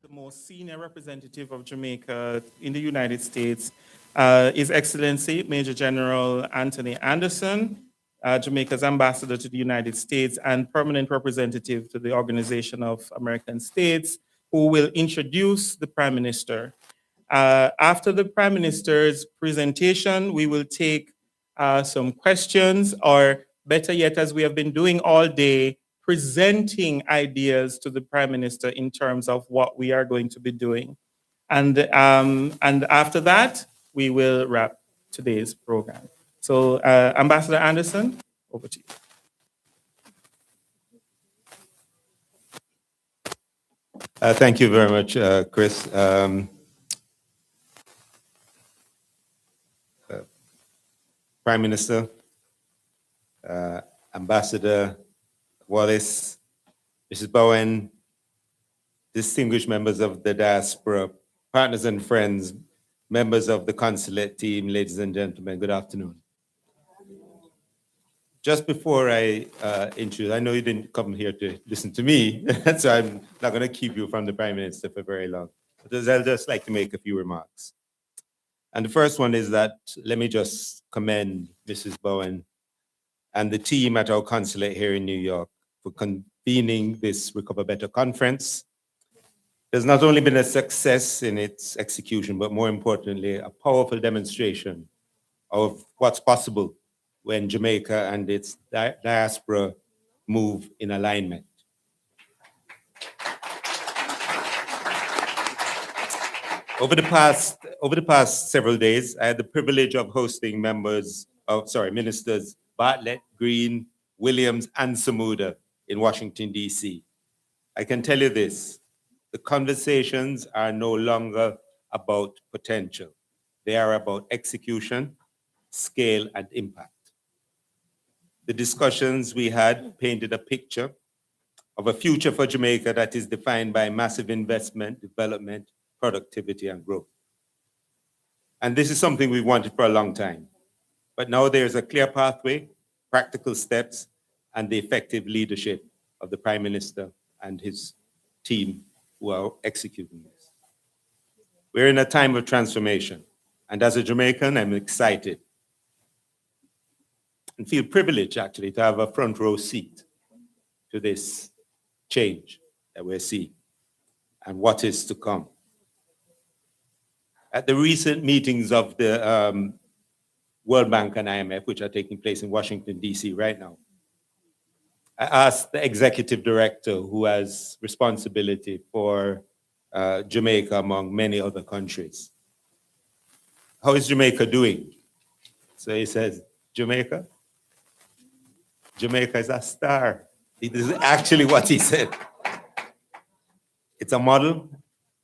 the most senior representative of Jamaica in the United States, His Excellency Major General Anthony Anderson, Jamaica's ambassador to the United States and permanent representative to the Organization of American States, who will introduce the Prime Minister. After the Prime Minister's presentation, we will take some questions, or better yet, as we have been doing all day, presenting ideas to the Prime Minister in terms of what we are going to be doing. And after that, we will wrap today's program. So Ambassador Anderson, over to you. Thank you very much, Chris. Prime Minister, Ambassador Wallace, Mrs. Bowen, distinguished members of the diaspora, partners and friends, members of the consulate team, ladies and gentlemen, good afternoon. Just before I introduce, I know you didn't come here to listen to me, so I'm not going to keep you from the Prime Minister for very long. But I'd just like to make a few remarks. And the first one is that let me just commend Mrs. Bowen and the team at our consulate here in New York for convening this Recover Better conference. There's not only been a success in its execution, but more importantly, a powerful demonstration of what's possible when Jamaica and its diaspora move in alignment. Over the past several days, I had the privilege of hosting Ministers Bartlett, Green, Williams, and Samuda in Washington, D.C. I can tell you this, the conversations are no longer about potential. They are about execution, scale, and impact. The discussions we had painted a picture of a future for Jamaica that is defined by massive investment, development, productivity, and growth. And this is something we've wanted for a long time. But now there's a clear pathway, practical steps, and the effective leadership of the Prime Minister and his team who are executing this. We're in a time of transformation. And as a Jamaican, I'm excited and feel privileged actually to have a front row seat to this change that we're seeing and what is to come. At the recent meetings of the World Bank and IMF, which are taking place in Washington, D.C. right now, I asked the executive director who has responsibility for Jamaica among many other countries, how is Jamaica doing? So he says, Jamaica is a star. It is actually what he said. It's a model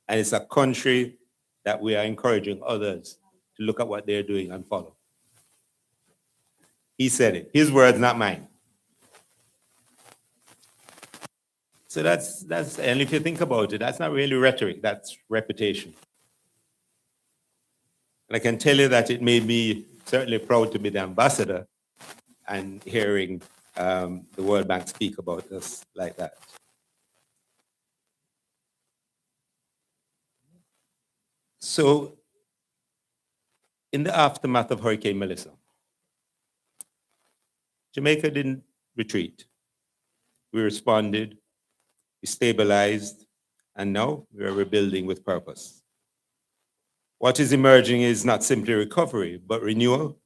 and it's a country that we are encouraging others to look at what they're doing and follow. He said it, his words, not mine. So that's, and if you think about it, that's not really rhetoric, that's reputation. And I can tell you that it made me certainly proud to be the ambassador and hearing the World Bank speak about us like that. So in the aftermath of Hurricane Melissa, Jamaica didn't retreat. We responded, we stabilized, and now we are rebuilding with purpose. What is emerging is not simply recovery, but renewal,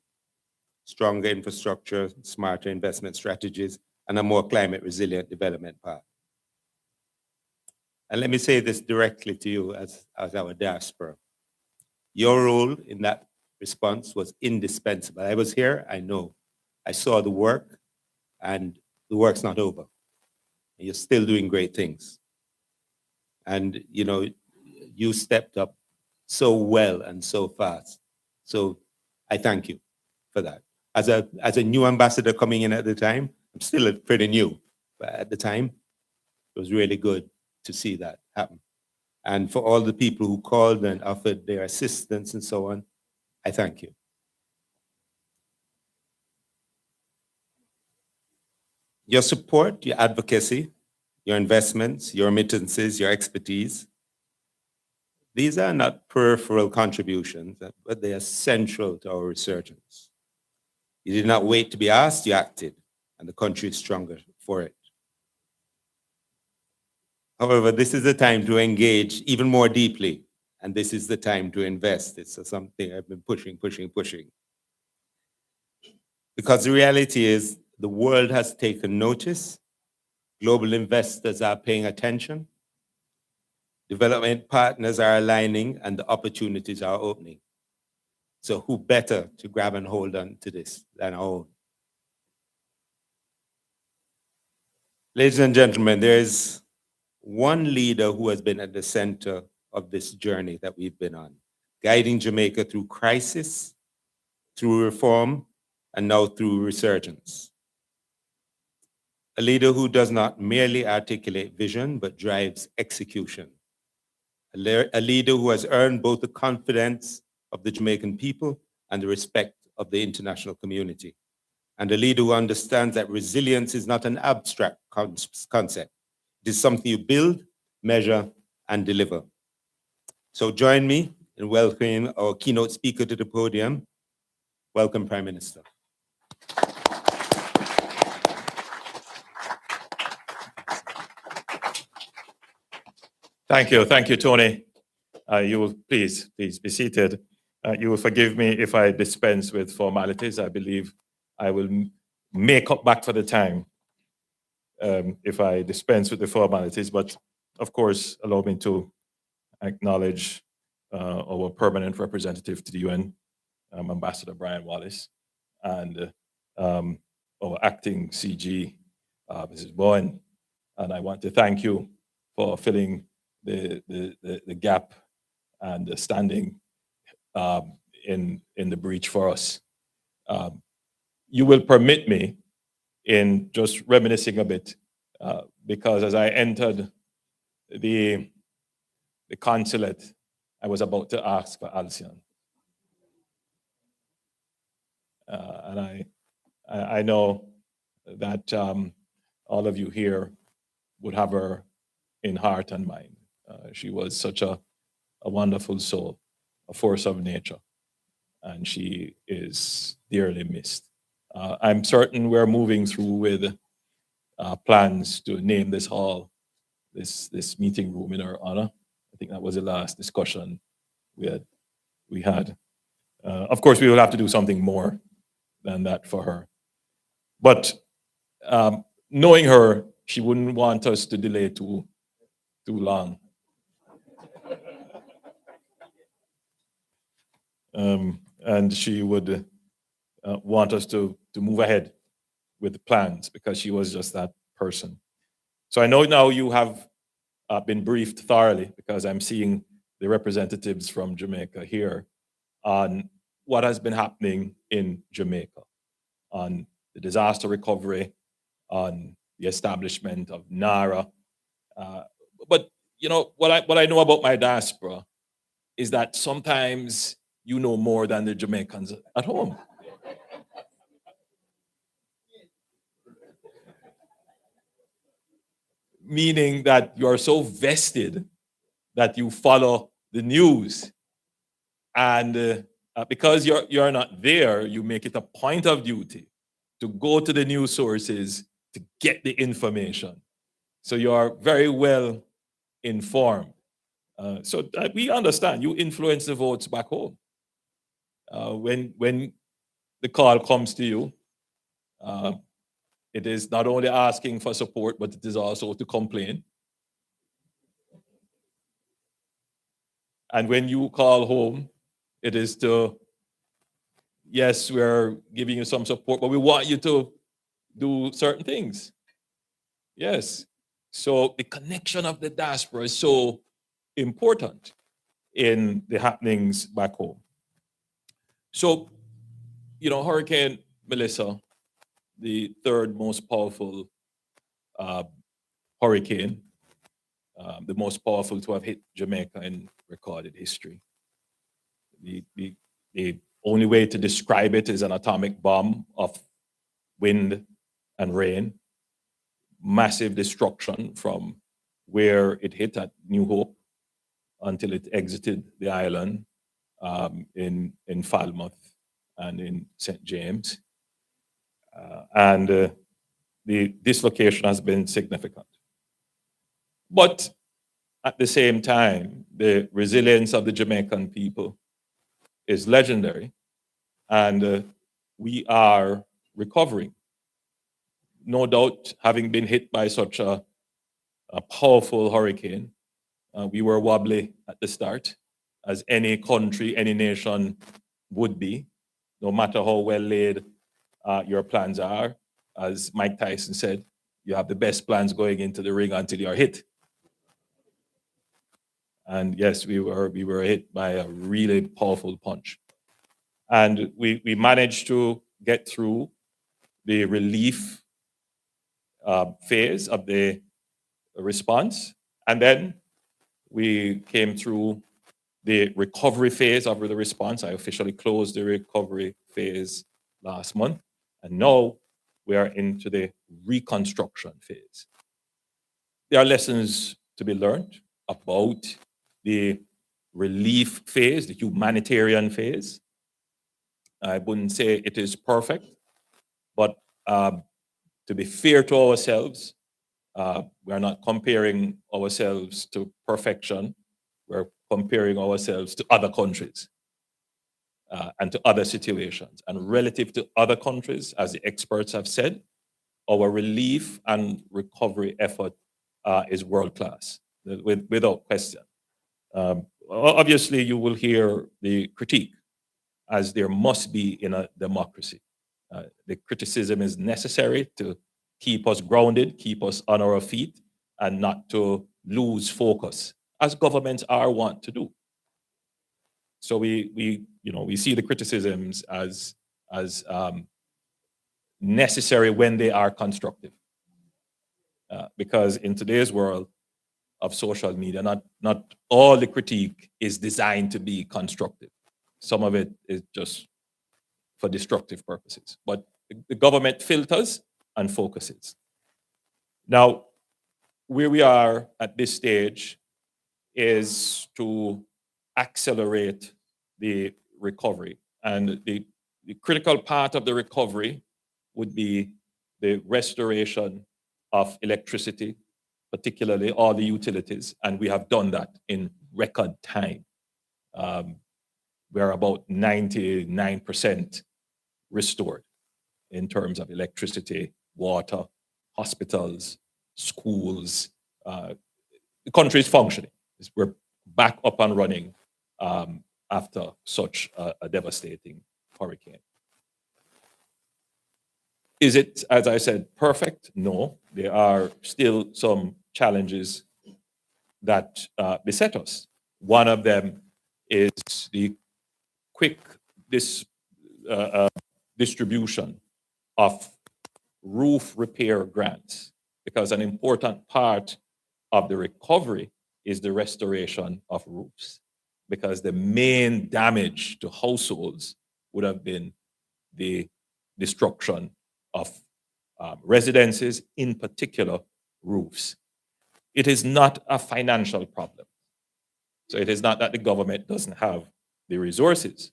stronger infrastructure, smarter investment strategies, and a more climate resilient development path. And let me say this directly to you as our diaspora. Your role in that response was indispensable. I was here, I know. I saw the work, and the work's not over. You're still doing great things. And you know, you stepped up so well and so fast. So I thank you for that. As a new ambassador coming in at the time, I'm still pretty new, but at the time, it was really good to see that happen. And for all the people who called and offered their assistance and so on, I thank you. Your support, your advocacy, your investments, your remittances, your expertise These are not peripheral contributions, but they are central to our resurgence. You did not wait to be asked, you acted, and the country is stronger for it. However, this is the time to engage even more deeply, and this is the time to invest. It's something I've been pushing. Because the reality is the world has taken notice, global investors are paying attention, development partners are aligning, and the opportunities are opening. So who better to grab and hold on to this than our own? Ladies and gentlemen, there is one leader who has been at the center of this journey that we've been on, guiding Jamaica through crisis, through reform, and now through resurgence. A leader who does not merely articulate vision, but drives execution. A leader who has earned both the confidence of the Jamaican people and the respect of the international community. And a leader who understands that resilience is not an abstract concept. It is something you build, measure, and deliver. So join me in welcoming our keynote speaker to the podium. Welcome, Prime Minister. Thank you, Tony. You will please be seated. You will forgive me if I dispense with formalities. I believe I will make up back for the time if I dispense with the formalities. But of course, allow me to acknowledge our permanent representative to the UN, Ambassador Brian Wallace, and our acting CG, Mrs. Bowen. And I want to thank you for filling the gap and standing in the breach for us. You will permit me in just reminiscing a bit, because as I entered the consulate, I was about to ask for Alcyon. And I know that all of you here would have her in heart and mind. She was such a wonderful soul, a force of nature, and she is dearly missed. I'm certain we're moving through with plans to name this hall, this meeting room in her honor. I think that was the last discussion we had. Of course, we will have to do something more than that for her. But knowing her, she wouldn't want us to delay too long. And she would want us to move ahead with the plans because she was just that person. So I know now you have been briefed thoroughly because I'm seeing the representatives from Jamaica here on what has been happening in Jamaica, on the disaster recovery, on the establishment of NARA. But you know what I know about my diaspora is that sometimes you know more than the Jamaicans at home. Meaning that you are so vested that you follow the news. And because you're not there, you make it a point of duty to go to the news sources to get the information. So you are very well informed. So we understand you influence the votes back home. When the call comes to you, it is not only asking for support, but it is also to complain. And when you call home, it is to, yes, we're giving you some support, but we want you to do certain things. Yes. So the connection of the diaspora is so important in the happenings back home. So, you know, Hurricane Melissa, the third most powerful hurricane, the most powerful to have hit Jamaica in recorded history. The only way to describe it is an atomic bomb of wind and rain, massive destruction from where it hit at New Hope, until it exited the island in Falmouth and in St. James. And the dislocation has been significant. But at the same time, the resilience of the Jamaican people is legendary, and we are recovering. No doubt, having been hit by such a powerful hurricane, we were wobbly at the start, as any country, any nation would be, no matter how well laid your plans are. As Mike Tyson said, you have the best plans going into the ring until you're hit. And yes, we were hit by a really powerful punch. And we managed to get through the relief phase of the response. And then we came through the recovery phase of the response. I officially closed the recovery phase last month. And now we are into the reconstruction phase. There are lessons to be learned about the relief phase, the humanitarian phase. I wouldn't say it is perfect, but to be fair to ourselves, we are not comparing ourselves to perfection. We're comparing ourselves to other countries and to other situations. And relative to other countries, as the experts have said, our relief and recovery effort is world-class, without question. Obviously, you will hear the critique, as there must be in a democracy. The criticism is necessary to keep us grounded, keep us on our feet, and not to lose focus, as governments are wont to do. So we see the criticisms as necessary when they are constructive, because in today's world of social media, not all the critique is designed to be constructive. Some of it is just for destructive purposes, but the government filters and focuses. Now, where we are at this stage is to accelerate the recovery. And the critical part of the recovery would be the restoration of electricity, particularly all the utilities, and we have done that in record time. We're about 99% restored in terms of electricity, water, hospitals, schools. The country is functioning. We're back up and running after such a devastating hurricane. Is it, as I said, perfect? No. There are still some challenges that beset us. One of them is the quick distribution of roof repair grants, because an important part of the recovery is the restoration of roofs, because the main damage to households would have been the destruction of residences, in particular roofs. It is not a financial problem. So it is not that the government doesn't have the resources.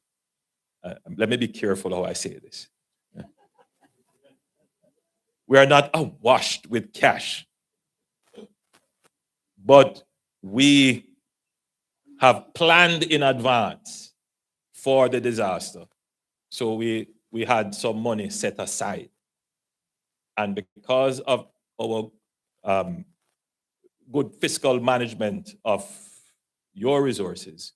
Let me be careful how I say this. We are not awash with cash, but we have planned in advance for the disaster. So we had some money set aside. And because of our good fiscal management of your resources,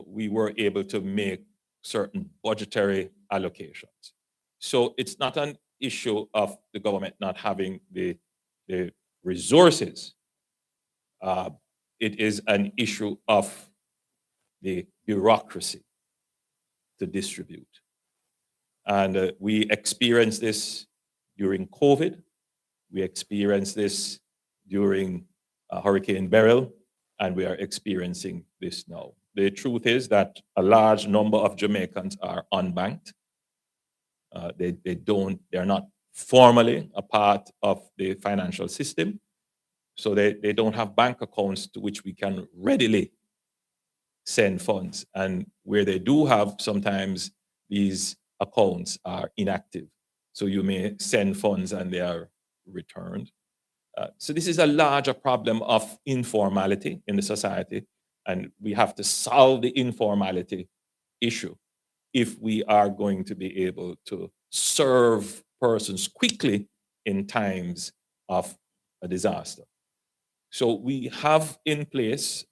we were able to make certain budgetary allocations. So it's not an issue of the government not having the resources. It is an issue of the bureaucracy to distribute. And we experienced this during COVID. We experienced this during Hurricane Beryl, and we are experiencing this now. The truth is that a large number of Jamaicans are unbanked. They're not formally a part of the financial system, so they don't have bank accounts to which we can readily send funds. And where they do have, sometimes these accounts are inactive. So you may send funds and they are returned. So this is a larger problem of informality in the society, and we have to solve the informality issue if we are going to be able to serve persons quickly in times of a disaster. So we have in place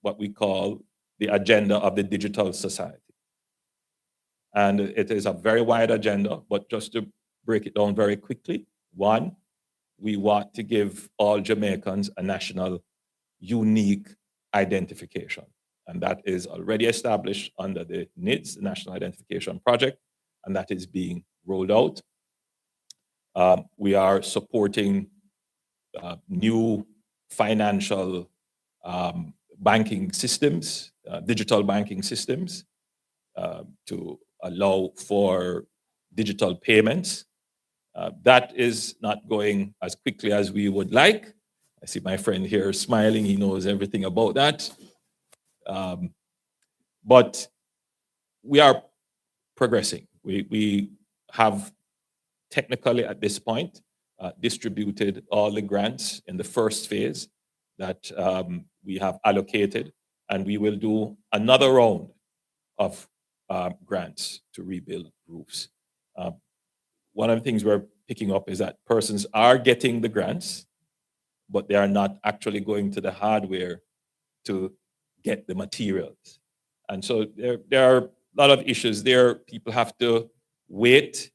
what we call the agenda of the digital society. And it is a very wide agenda, but just to break it down very quickly, one, we want to give all Jamaicans a national unique identification. And that is already established under the NIDS, the National Identification Project, and that is being rolled out. We are supporting new financial banking systems, digital banking systems, to allow for digital payments. That is not going as quickly as we would like. I see my friend here smiling. He knows everything about that. But we are progressing. We have technically at this point distributed all the grants in the first phase that we have allocated, and we will do another round of grants to rebuild roofs. One of the things we're picking up is that persons are getting the grants, but they are not actually going to the hardware to get the materials. And so there are a lot of issues there. People have to wait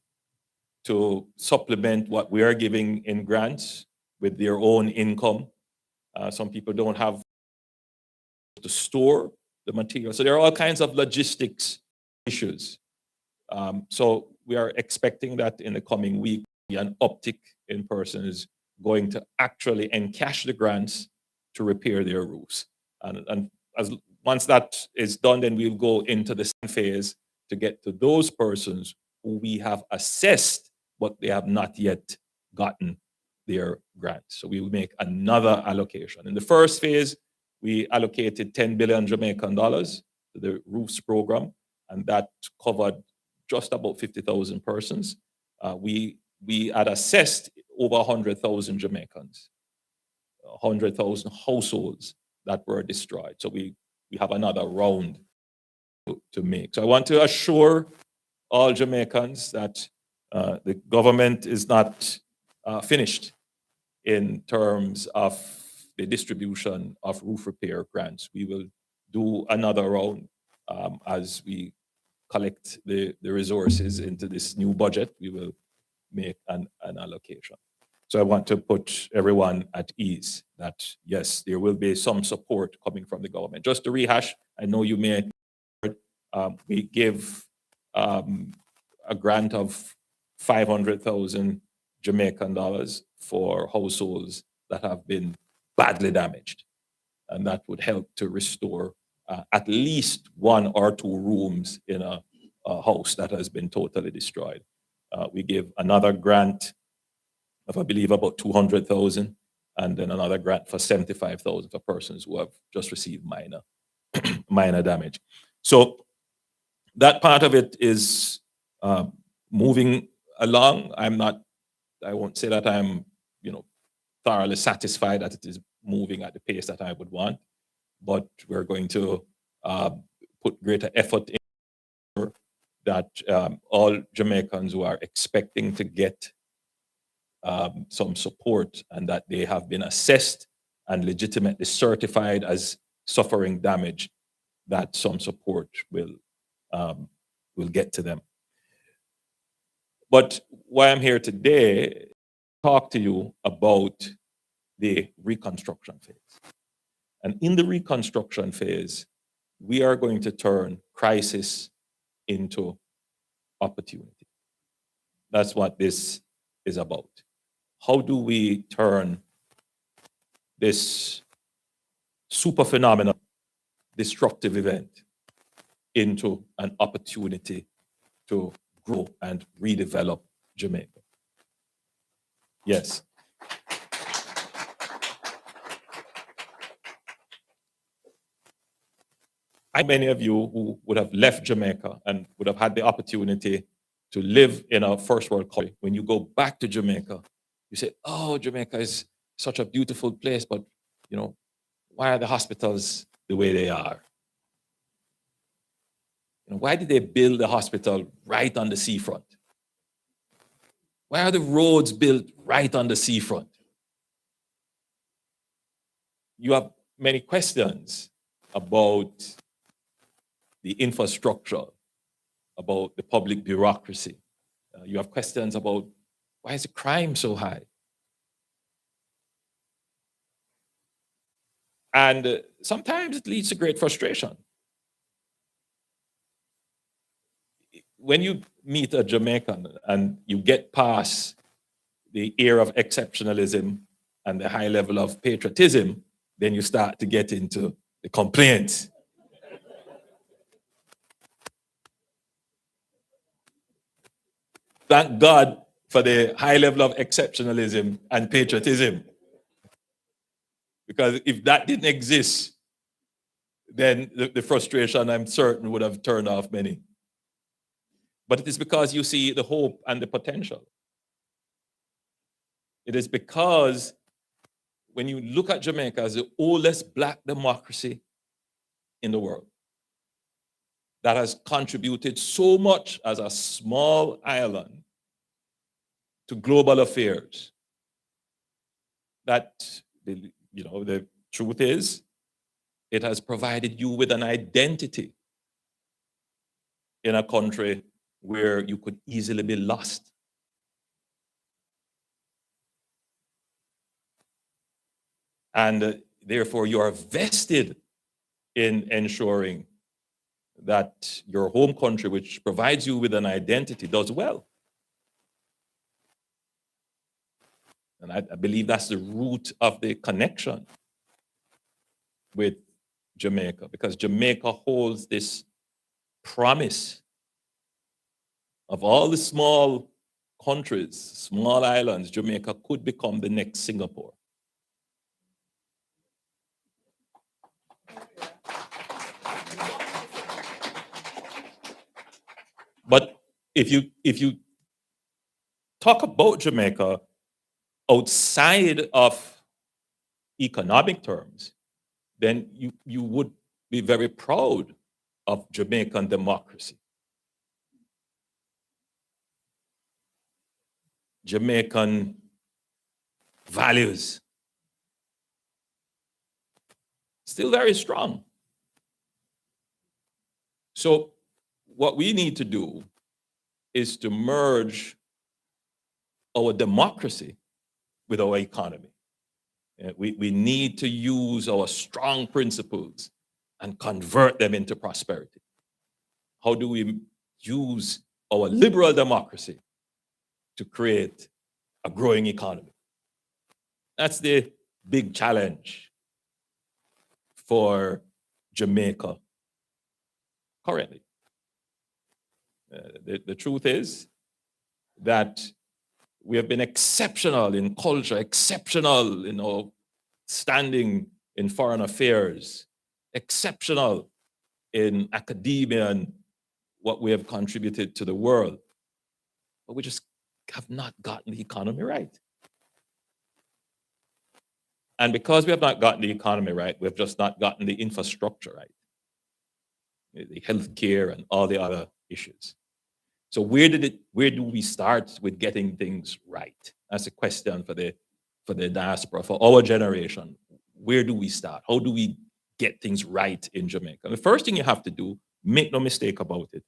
to supplement what we are giving in grants with their own income. Some people don't have to store the material. So there are all kinds of logistics issues. So we are expecting that in the coming week, an uptick in persons going to actually encash the grants to repair their roofs. And once that is done, then we'll go into the second phase to get to those persons who we have assessed, but they have not yet gotten their grants. So we will make another allocation. In the first phase, we allocated 10 billion Jamaican dollars to the roofs program, and that covered just about 50,000 persons. We had assessed over 100,000 Jamaicans, 100,000 households that were destroyed. So we have another round to make. So I want to assure all Jamaicans that the government is not finished in terms of the distribution of roof repair grants. We will do another round as we collect the resources into this new budget. We will make an allocation. So I want to put everyone at ease that, yes, there will be some support coming from the government. Just to rehash, I know you may have heard, we give a grant of 500,000 Jamaican dollars for households that have been badly damaged. And that would help to restore at least 1 or 2 rooms in a house that has been totally destroyed. We give another grant of, I believe, about 200,000, and then another grant for 75,000 for persons who have just received minor damage. So that part of it is moving along. I won't say that I'm, thoroughly satisfied that it is moving at the pace that I would want, but we're going to put greater effort in that all Jamaicans who are expecting to get some support and that they have been assessed and legitimately certified as suffering damage, that some support will get to them. But why I'm here today, talk to you about the reconstruction phase. And in the reconstruction phase, we are going to turn crisis into opportunity. That's what this is about. How do we turn this super phenomenal, destructive event into an opportunity to grow and redevelop Jamaica? Yes. many of you who would have left Jamaica and would have had the opportunity to live in a first world country, when you go back to Jamaica, you say, oh, Jamaica is such a beautiful place, but you know, why are the hospitals the way they are? You know, why did they build the hospital right on the seafront? Why are the roads built right on the seafront? You have many questions about the infrastructure, about the public bureaucracy. You have questions about why is the crime so high? And sometimes it leads to great frustration. When you meet a Jamaican and you get past the era of exceptionalism and the high level of patriotism, then you start to get into the complaints. Thank God for the high level of exceptionalism and patriotism. Because if that didn't exist, then the frustration, I'm certain, would have turned off many. But it is because you see the hope and the potential. It is because when you look at Jamaica as the oldest Black democracy in the world, that has contributed so much as a small island to global affairs, that the truth is, it has provided you with an identity in a country where you could easily be lost. And therefore, you are vested in ensuring that your home country, which provides you with an identity, does well. And I believe that's the root of the connection with Jamaica, because Jamaica holds this promise of all the small countries, small islands. Jamaica could become the next Singapore. But if you talk about Jamaica outside of economic terms, then you would be very proud of Jamaican democracy. Jamaican values, still very strong. So what we need to do is to merge our democracy with our economy. We need to use our strong principles and convert them into prosperity. How do we use our liberal democracy to create a growing economy? That's the big challenge for Jamaica currently. The truth is that we have been exceptional in culture, exceptional in our standing in foreign affairs, exceptional in academia and what we have contributed to the world. But we just have not gotten the economy right. And because we have not gotten the economy right, we have just not gotten the infrastructure right, the healthcare and all the other issues. So where do we start with getting things right? That's a question for the diaspora, for our generation. Where do we start? How do we get things right in Jamaica? And the first thing you have to do, make no mistake about it,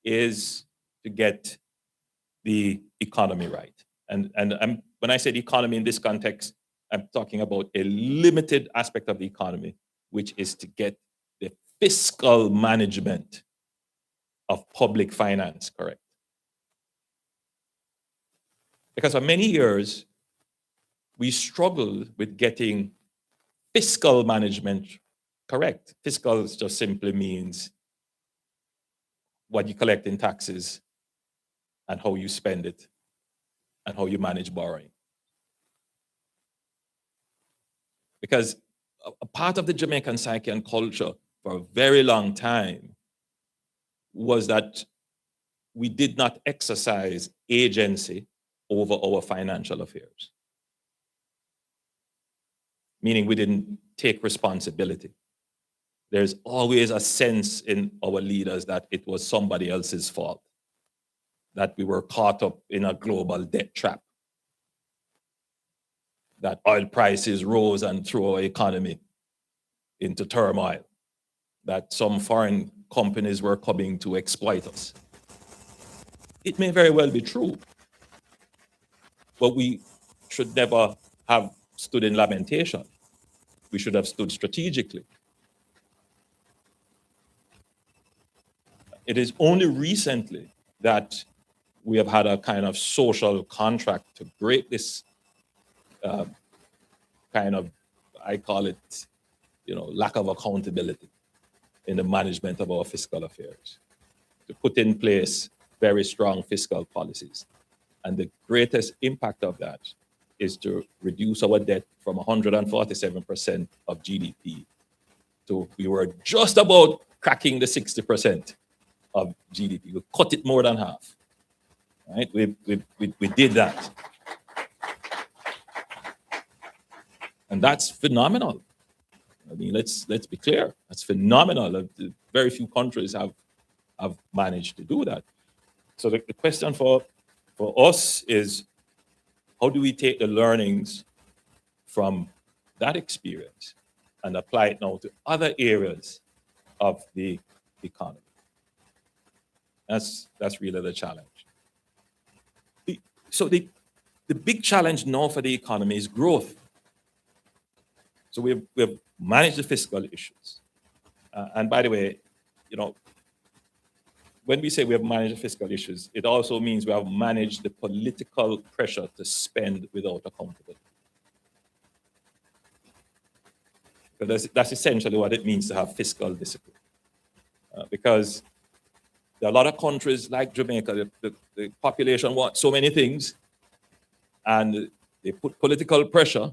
is to get the economy right. And when I say the economy in this context, I'm talking about a limited aspect of the economy, which is to get the fiscal management of public finance correct. Because for many years, we struggled with getting fiscal management correct. Fiscal just simply means what you collect in taxes and how you spend it and how you manage borrowing. Because a part of the Jamaican psyche and culture for a very long time was that we did not exercise agency over our financial affairs, meaning we didn't take responsibility. There's always a sense in our leaders that it was somebody else's fault, that we were caught up in a global debt trap, that oil prices rose and threw our economy into turmoil, that some foreign companies were coming to exploit us. It may very well be true, but we should never have stood in lamentation. We should have stood strategically. It is only recently that we have had a kind of social contract to break this kind of, I call it, lack of accountability in the management of our fiscal affairs, to put in place very strong fiscal policies. And the greatest impact of that is to reduce our debt from 147% of GDP to, we were just about cracking the 60% of GDP. We cut it more than half, right? We did that. And that's phenomenal. I mean, let's be clear. That's phenomenal. Very few countries have managed to do that. So the question for us is, how do we take the learnings from that experience and apply it now to other areas of the economy? That's really the challenge. So the big challenge now for the economy is growth. So we have managed the fiscal issues. And by the way, when we say we have managed the fiscal issues, it also means we have managed the political pressure to spend without accountability. But that's essentially what it means to have fiscal discipline. Because there are a lot of countries like Jamaica, the population wants so many things, and they put political pressure,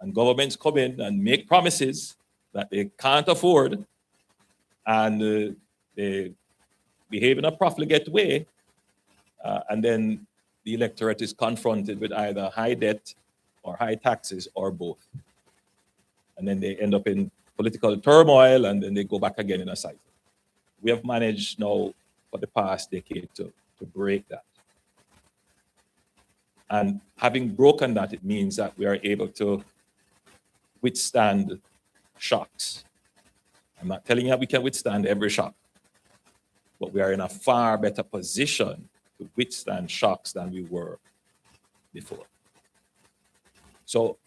and governments come in and make promises that they can't afford, and they behave in a profligate way, and then the electorate is confronted with either high debt or high taxes or both. And then they end up in political turmoil, and then they go back again in a cycle. We have managed now for the past decade to break that. And having broken that, it means that we are able to withstand shocks. I'm not telling you that we can withstand every shock, but we are in a far better position to withstand shocks than we were before. So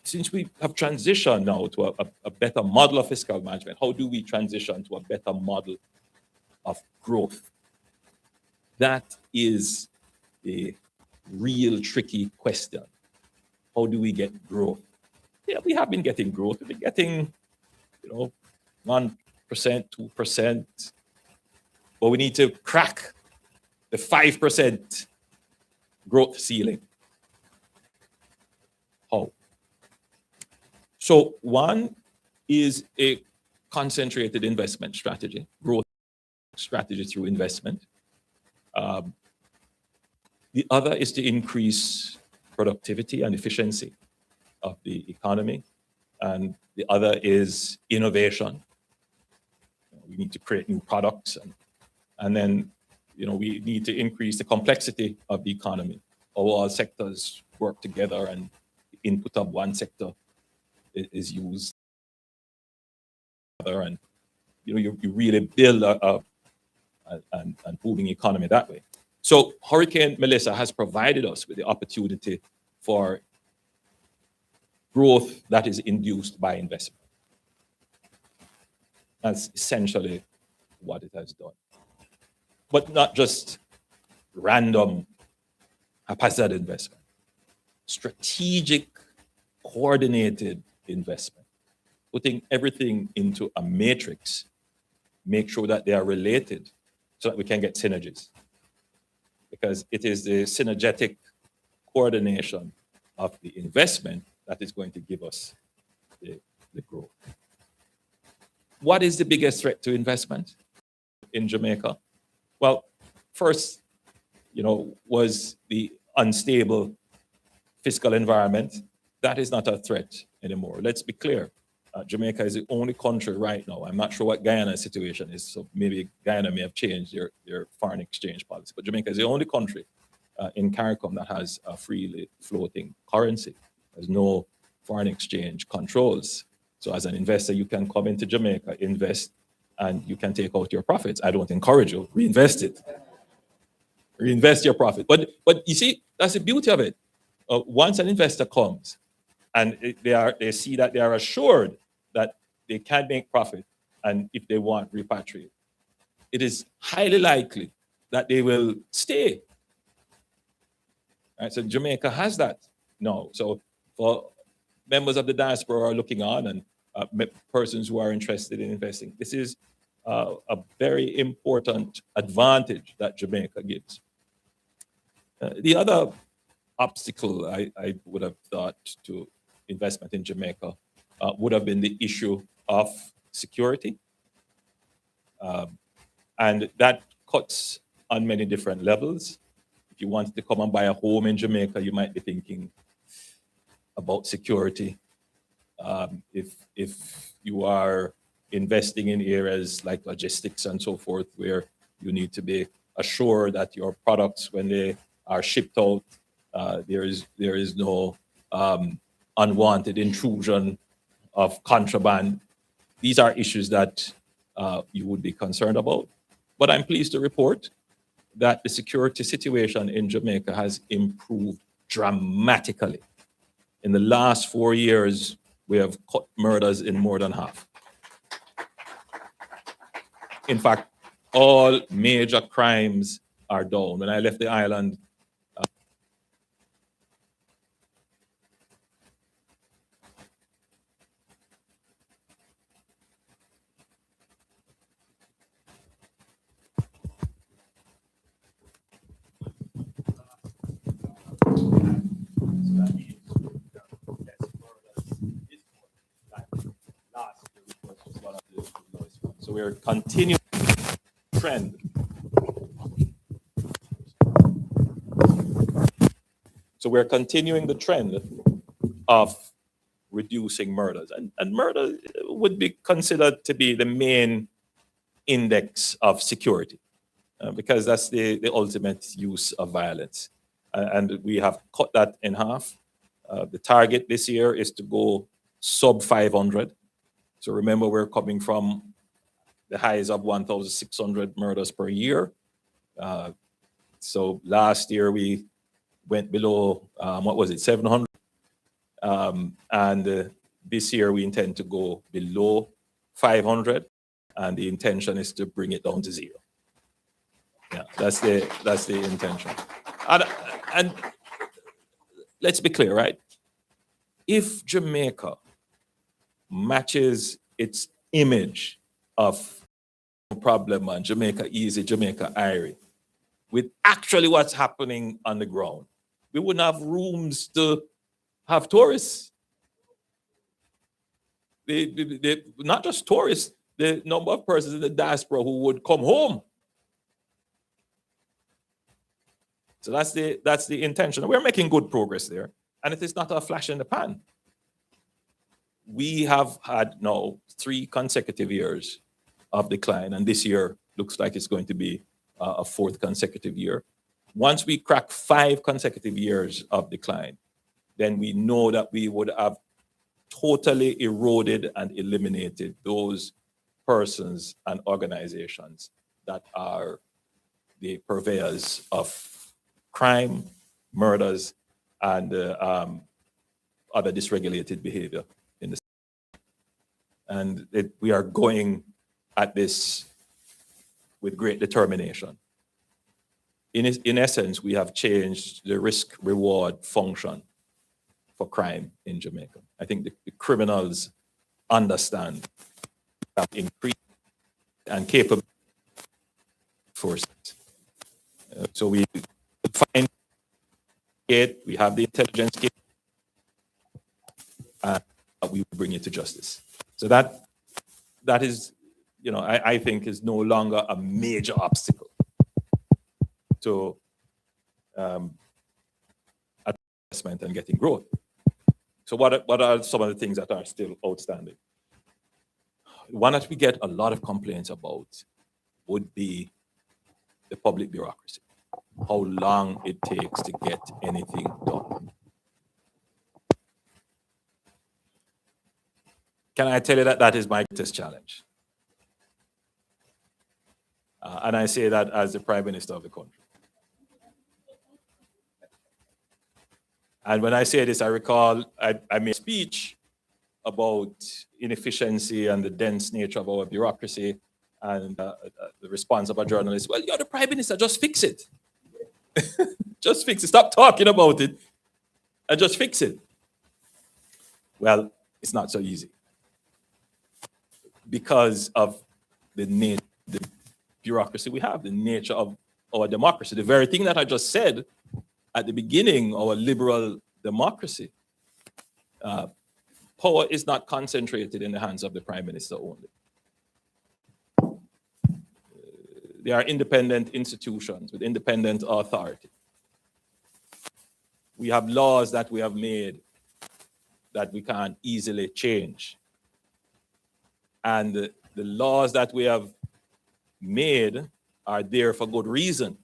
since we have transitioned now to a better model of fiscal management, how do we transition to a better model of growth? That is a real tricky question. How do we get growth? Yeah, we have been getting growth. We've been getting, 1%, 2%, but we need to crack the 5% growth ceiling. How? So one is a concentrated investment strategy, growth strategy through investment. The other is to increase productivity and efficiency of the economy. And the other is innovation. We need to create new products. And then, we need to increase the complexity of the economy. All sectors work together, and the input of one sector is used. And, you really build a booming economy that way. So Hurricane Melissa has provided us with the opportunity for growth that is induced by investment. That's essentially what it has done. But not just random, haphazard investment. Strategic, coordinated investment. Putting everything into a matrix, make sure that they are related so that we can get synergies. Because it is the synergetic coordination of the investment that is going to give us the growth. what is the biggest threat to investment in Jamaica? Well, first, was the unstable fiscal environment. That is not a threat anymore. Let's be clear. Jamaica is the only country right now. I'm not sure what Guyana's situation is, so maybe Guyana may have changed their foreign exchange policy. But Jamaica is the only country in CARICOM that has a freely floating currency. There's no foreign exchange controls. So as an investor, you can come into Jamaica, invest, and you can take out your profits. I don't encourage you, reinvest it. Reinvest your profit. But you see, that's the beauty of it. Once an investor comes and they see that they are assured that they can make profit, and if they want repatriate, it is highly likely that they will stay. Right? So Jamaica has that now. So for members of the diaspora who are looking on, and persons who are interested in investing, this is a very important advantage that Jamaica gives. The other obstacle I would have thought to investment in Jamaica would have been the issue of security. And that cuts on many different levels. If you wanted to come and buy a home in Jamaica, you might be thinking about security. If you are investing in areas like logistics and so forth, where you need to be assured that your products, when they are shipped out, there is no unwanted intrusion of contraband. These are issues that you would be concerned about. But I'm pleased to report that the security situation in Jamaica has improved dramatically. In the last 4 years, we have cut murders in more than half. In fact, all major crimes are down. When I left the island, so we're continuing the trend. So we're continuing the trend of reducing murders. And murder would be considered to be the main index of security because that's the ultimate use of violence. And we have cut that in half. The target this year is to go sub 500. So remember, we're coming from the highs of 1,600 murders per year. So last year we went below, 700? And this year we intend to go below 500, and the intention is to bring it down to 0. Yeah, that's the intention. And let's be clear, right? If Jamaica matches its image of problem and Jamaica easy, Jamaica airy, with actually what's happening on the ground, we wouldn't have rooms to have tourists. Not just tourists, the number of persons in the diaspora who would come home. So that's the intention. We're making good progress there, and it is not a flash in the pan. We have had now 3 consecutive years of decline, and this year looks like it's going to be a 4th consecutive year. Once we crack 5 consecutive years of decline, then we know that we would have totally eroded and eliminated those persons and organizations that are the purveyors of crime, murders, and other dysregulated behavior in the state. And we are going at this with great determination. In essence, we have changed the risk-reward function for crime in Jamaica. I think the criminals understand that increased and capable forces. So we find it, we have the intelligence kit, and we bring it to justice. So that that is, I think is no longer a major obstacle to investment and getting growth. So what are some of the things that are still outstanding? One that we get a lot of complaints about would be the public bureaucracy, how long it takes to get anything done. Can I tell you that that is my greatest challenge? And I say that as the Prime Minister of the country. And when I say this, I recall I made a speech about inefficiency and the dense nature of our bureaucracy, and the response of a journalist, well, you're the Prime Minister, just fix it. Just fix it. Stop talking about it and just fix it. Well, it's not so easy because of the bureaucracy we have, the nature of our democracy. The very thing that I just said at the beginning, our liberal democracy, power is not concentrated in the hands of the Prime Minister only. There are independent institutions with independent authority. We have laws that we have made that we can't easily change. And the laws that we have made are there for good reason,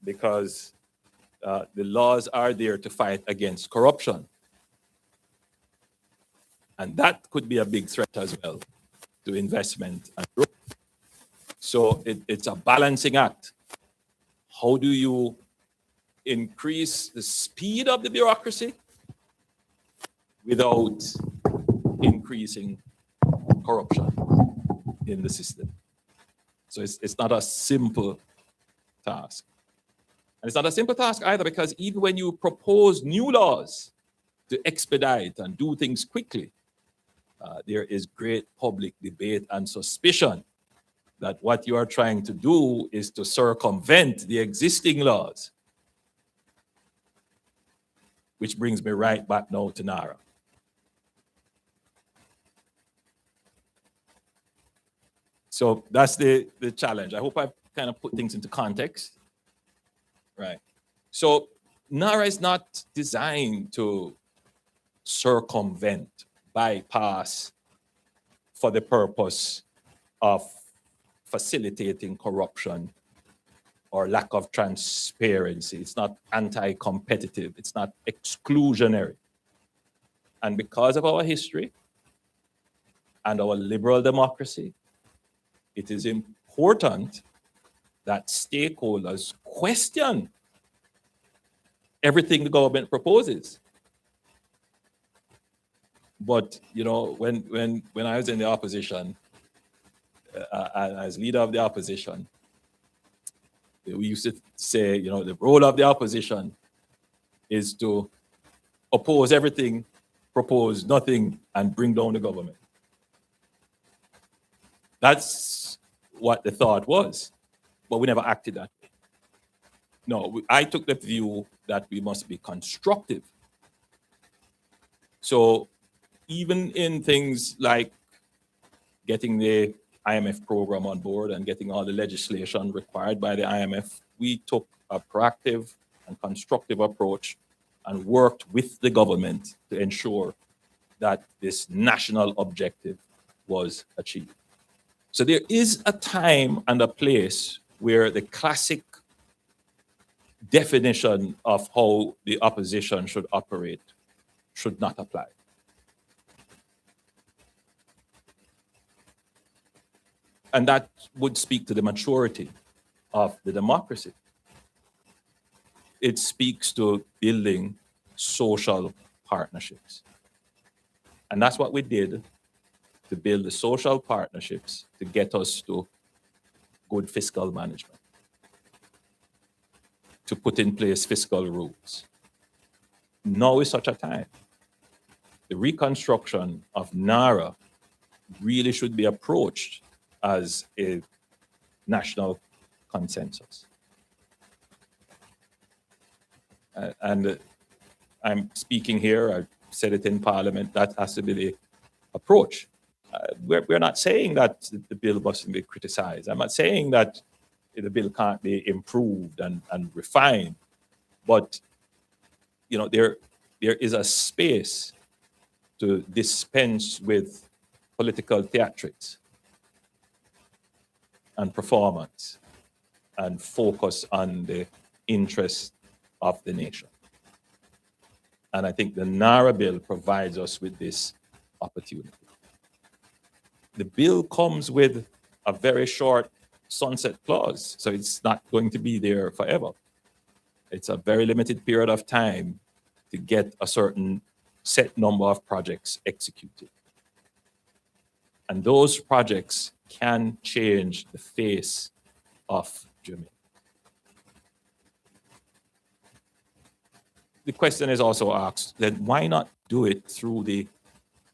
because the laws are there to fight against corruption. And that could be a big threat as well to investment and growth. So it's a balancing act. How do you increase the speed of the bureaucracy without increasing corruption in the system? So it's not a simple task. And it's not a simple task either, because even when you propose new laws to expedite and do things quickly, there is great public debate and suspicion that what you are trying to do is to circumvent the existing laws. Which brings me right back now to NARA. So that's the challenge. I hope I've kind of put things into context. Right. So NARA is not designed to circumvent, bypass for the purpose of facilitating corruption or lack of transparency. It's not anti-competitive. It's not exclusionary. And because of our history and our liberal democracy, it is important that stakeholders question everything the government proposes. But when I was in the opposition, as leader of the opposition, we used to say, the role of the opposition is to oppose everything, propose nothing, and bring down the government. That's what the thought was, but we never acted that way. No, I took the view that we must be constructive. So even in things like getting the IMF program on board and getting all the legislation required by the IMF, we took a proactive and constructive approach and worked with the government to ensure that this national objective was achieved. So there is a time and a place where the classic definition of how the opposition should operate should not apply. And that would speak to the maturity of the democracy. It speaks to building social partnerships. And that's what we did to build the social partnerships to get us to good fiscal management, to put in place fiscal rules. Now is such a time. The reconstruction of NARA really should be approached as a national consensus. And I'm speaking here, I've said it in Parliament, that has to be the approach. We're not saying that the bill mustn't be criticized. I'm not saying that the bill can't be improved and refined, but there is a space to dispense with political theatrics and performance and focus on the interests of the nation. And I think the NARA bill provides us with this opportunity. The bill comes with a very short sunset clause, so it's not going to be there forever. It's a very limited period of time to get a certain set number of projects executed. And those projects can change the face of Jamaica. The question is also asked, then why not do it through the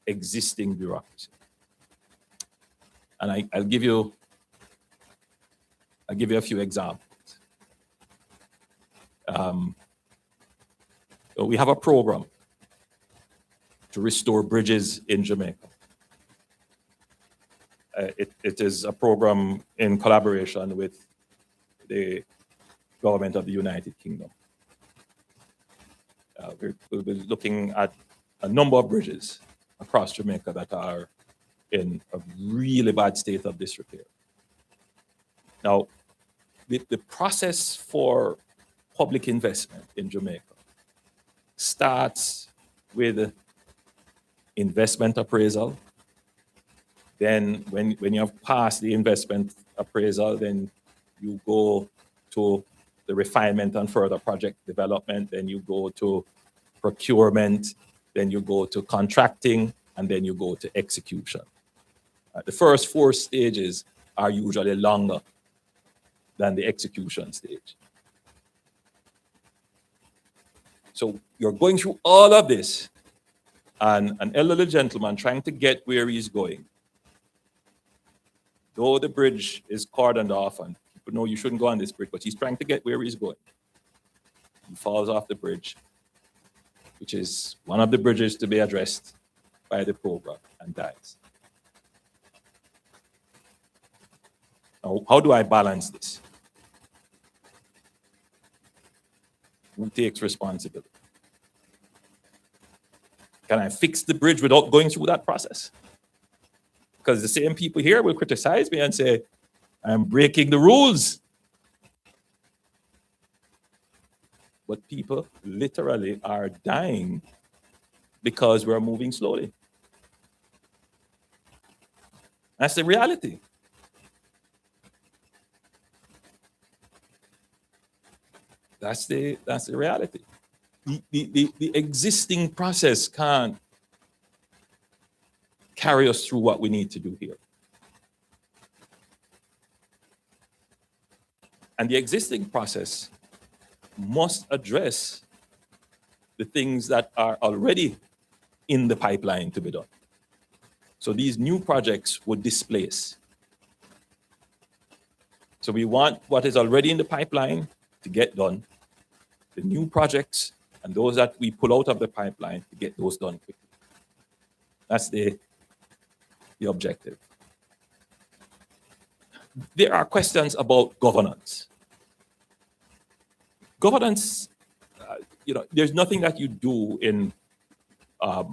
existing bureaucracy? And I'll give you a few examples. We have a program to restore bridges in Jamaica. It is a program in collaboration with the government of the United Kingdom. We'll be looking at a number of bridges across Jamaica that are in a really bad state of disrepair. Now, the process for public investment in Jamaica starts with investment appraisal. Then when you have passed the investment appraisal, then you go to the refinement and further project development, then you go to procurement, then you go to contracting, and then you go to execution. The first 4 stages are usually longer than the execution stage. So you're going through all of this, and an elderly gentleman trying to get where he's going. Though the bridge is cordoned off and people know you shouldn't go on this bridge, but he's trying to get where he's going. He falls off the bridge, which is one of the bridges to be addressed by the program, and dies. Now, how do I balance this? Who takes responsibility? Can I fix the bridge without going through that process? Because the same people here will criticize me and say, I'm breaking the rules. But people literally are dying because we're moving slowly. That's the reality. That's the reality. The existing process can't carry us through what we need to do here. And the existing process must address the things that are already in the pipeline to be done. So these new projects would displace. So we want what is already in the pipeline to get done, the new projects, and those that we pull out of the pipeline to get those done quickly. That's the objective. There are questions about governance. Governance, there's nothing that you do in a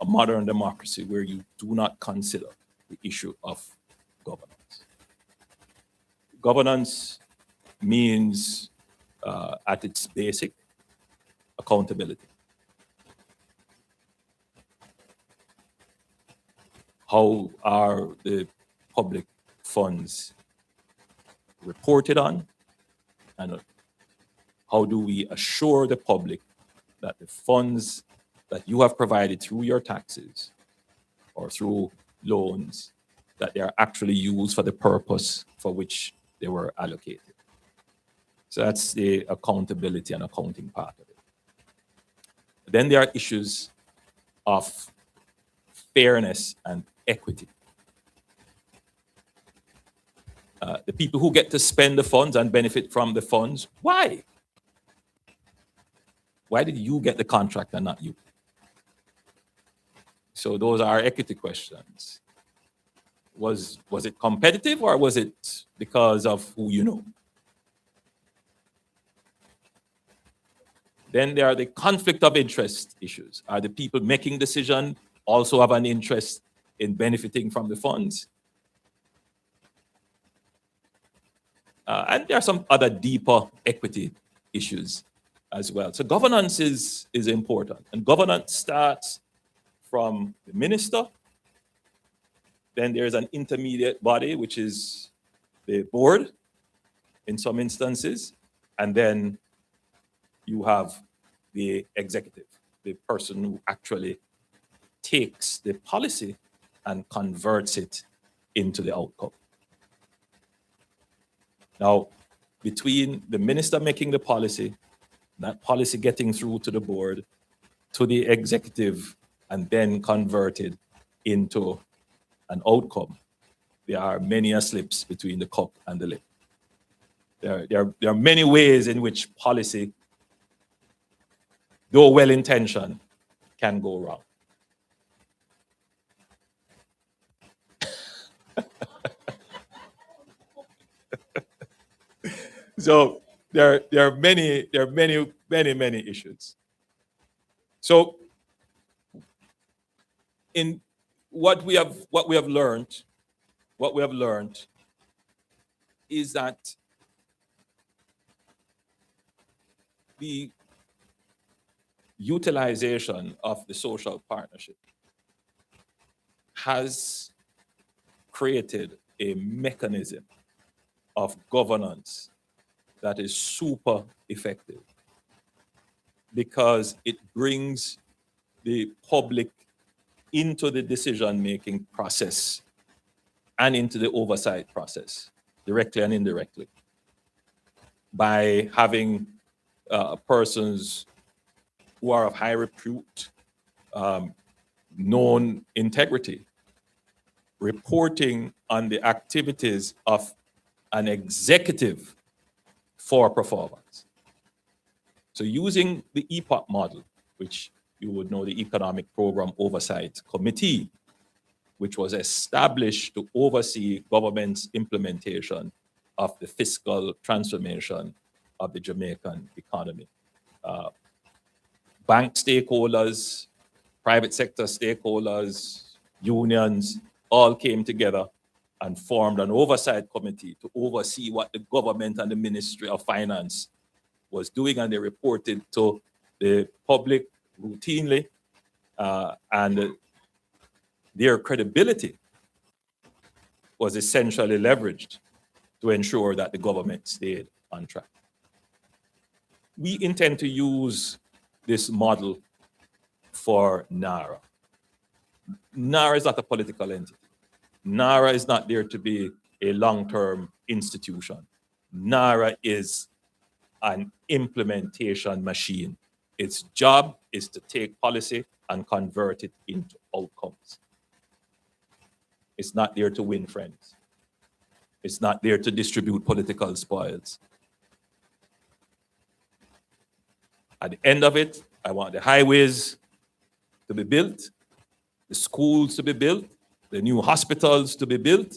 modern democracy where you do not consider the issue of governance. Governance means, at its basic, accountability. How are the public funds reported on? And how do we assure the public that the funds that you have provided through your taxes or through loans, that they are actually used for the purpose for which they were allocated? So that's the accountability and accounting part of it. Then there are issues of fairness and equity. The people who get to spend the funds and benefit from the funds, why? Why did you get the contract and not you? So those are equity questions. Was it competitive, or was it because of who you know? Then there are the conflict of interest issues. Are the people making decision also have an interest in benefiting from the funds? And there are some other deeper equity issues as well. So governance is important. And governance starts from the minister. Then there's an intermediate body, which is the board in some instances. And then you have the executive, the person who actually takes the policy and converts it into the outcome. Now, between the minister making the policy, that policy getting through to the board, to the executive, and then converted into an outcome, there are many slips between the cup and the lip. There are many ways in which policy, though well-intentioned, can go wrong. So there are many issues. So in what we have learned is that the utilization of the social partnership has created a mechanism of governance that is super effective, because it brings the public into the decision-making process and into the oversight process, directly and indirectly, by having persons who are of high repute, known integrity, reporting on the activities of an executive for performance. So using the EPOC model, which you would know, the Economic Program Oversight Committee, which was established to oversee government's implementation of the fiscal transformation of the Jamaican economy. Bank stakeholders, private sector stakeholders, unions, all came together and formed an oversight committee to oversee what the government and the Ministry of Finance was doing, and they reported to the public routinely, and their credibility was essentially leveraged to ensure that the government stayed on track. We intend to use this model for NARA. NARA is not a political entity. NARA is not there to be a long-term institution. NARA is an implementation machine. Its job is to take policy and convert it into outcomes. It's not there to win friends. It's not there to distribute political spoils. At the end of it, I want the highways to be built, the schools to be built, the new hospitals to be built,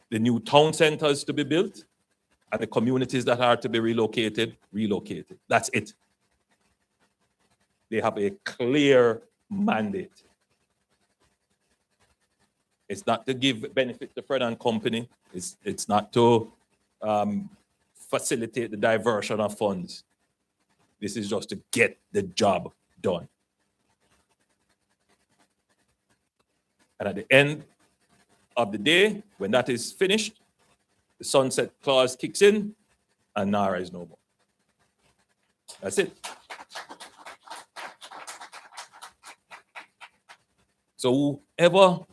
the new town centers to be built, and the communities that are to be relocated. That's it. They have a clear mandate. It's not to give benefit to Fred and Company. It's not to facilitate the diversion of funds. This is just to get the job done. And at the end of the day, when that is finished, the sunset clause kicks in and NARA is no more. That's it. So whoever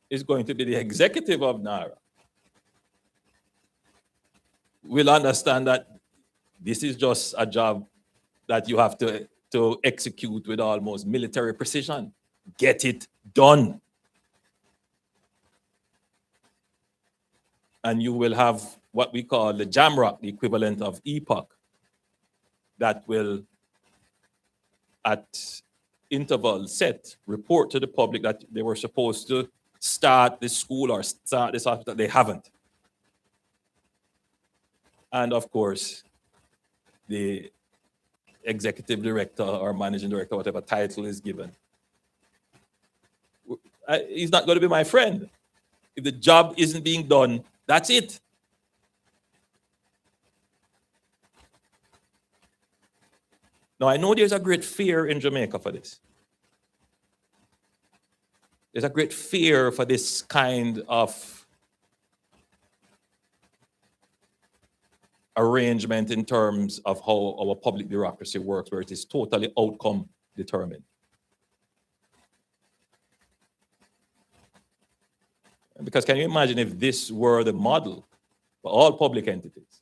is going to be the executive of NARA will understand that this is just a job that you have to execute with almost military precision. Get it done. And you will have what we call the JAMROC, the equivalent of EPOC, that will, at intervals set, report to the public that they were supposed to start this school or start this hospital. They haven't. And of course, the executive director or managing director, whatever title is given, he's not going to be my friend. If the job isn't being done, that's it. Now, I know there's a great fear in Jamaica for this. There's a great fear for this kind of arrangement in terms of how our public bureaucracy works, where it is totally outcome determined. Because can you imagine if this were the model for all public entities,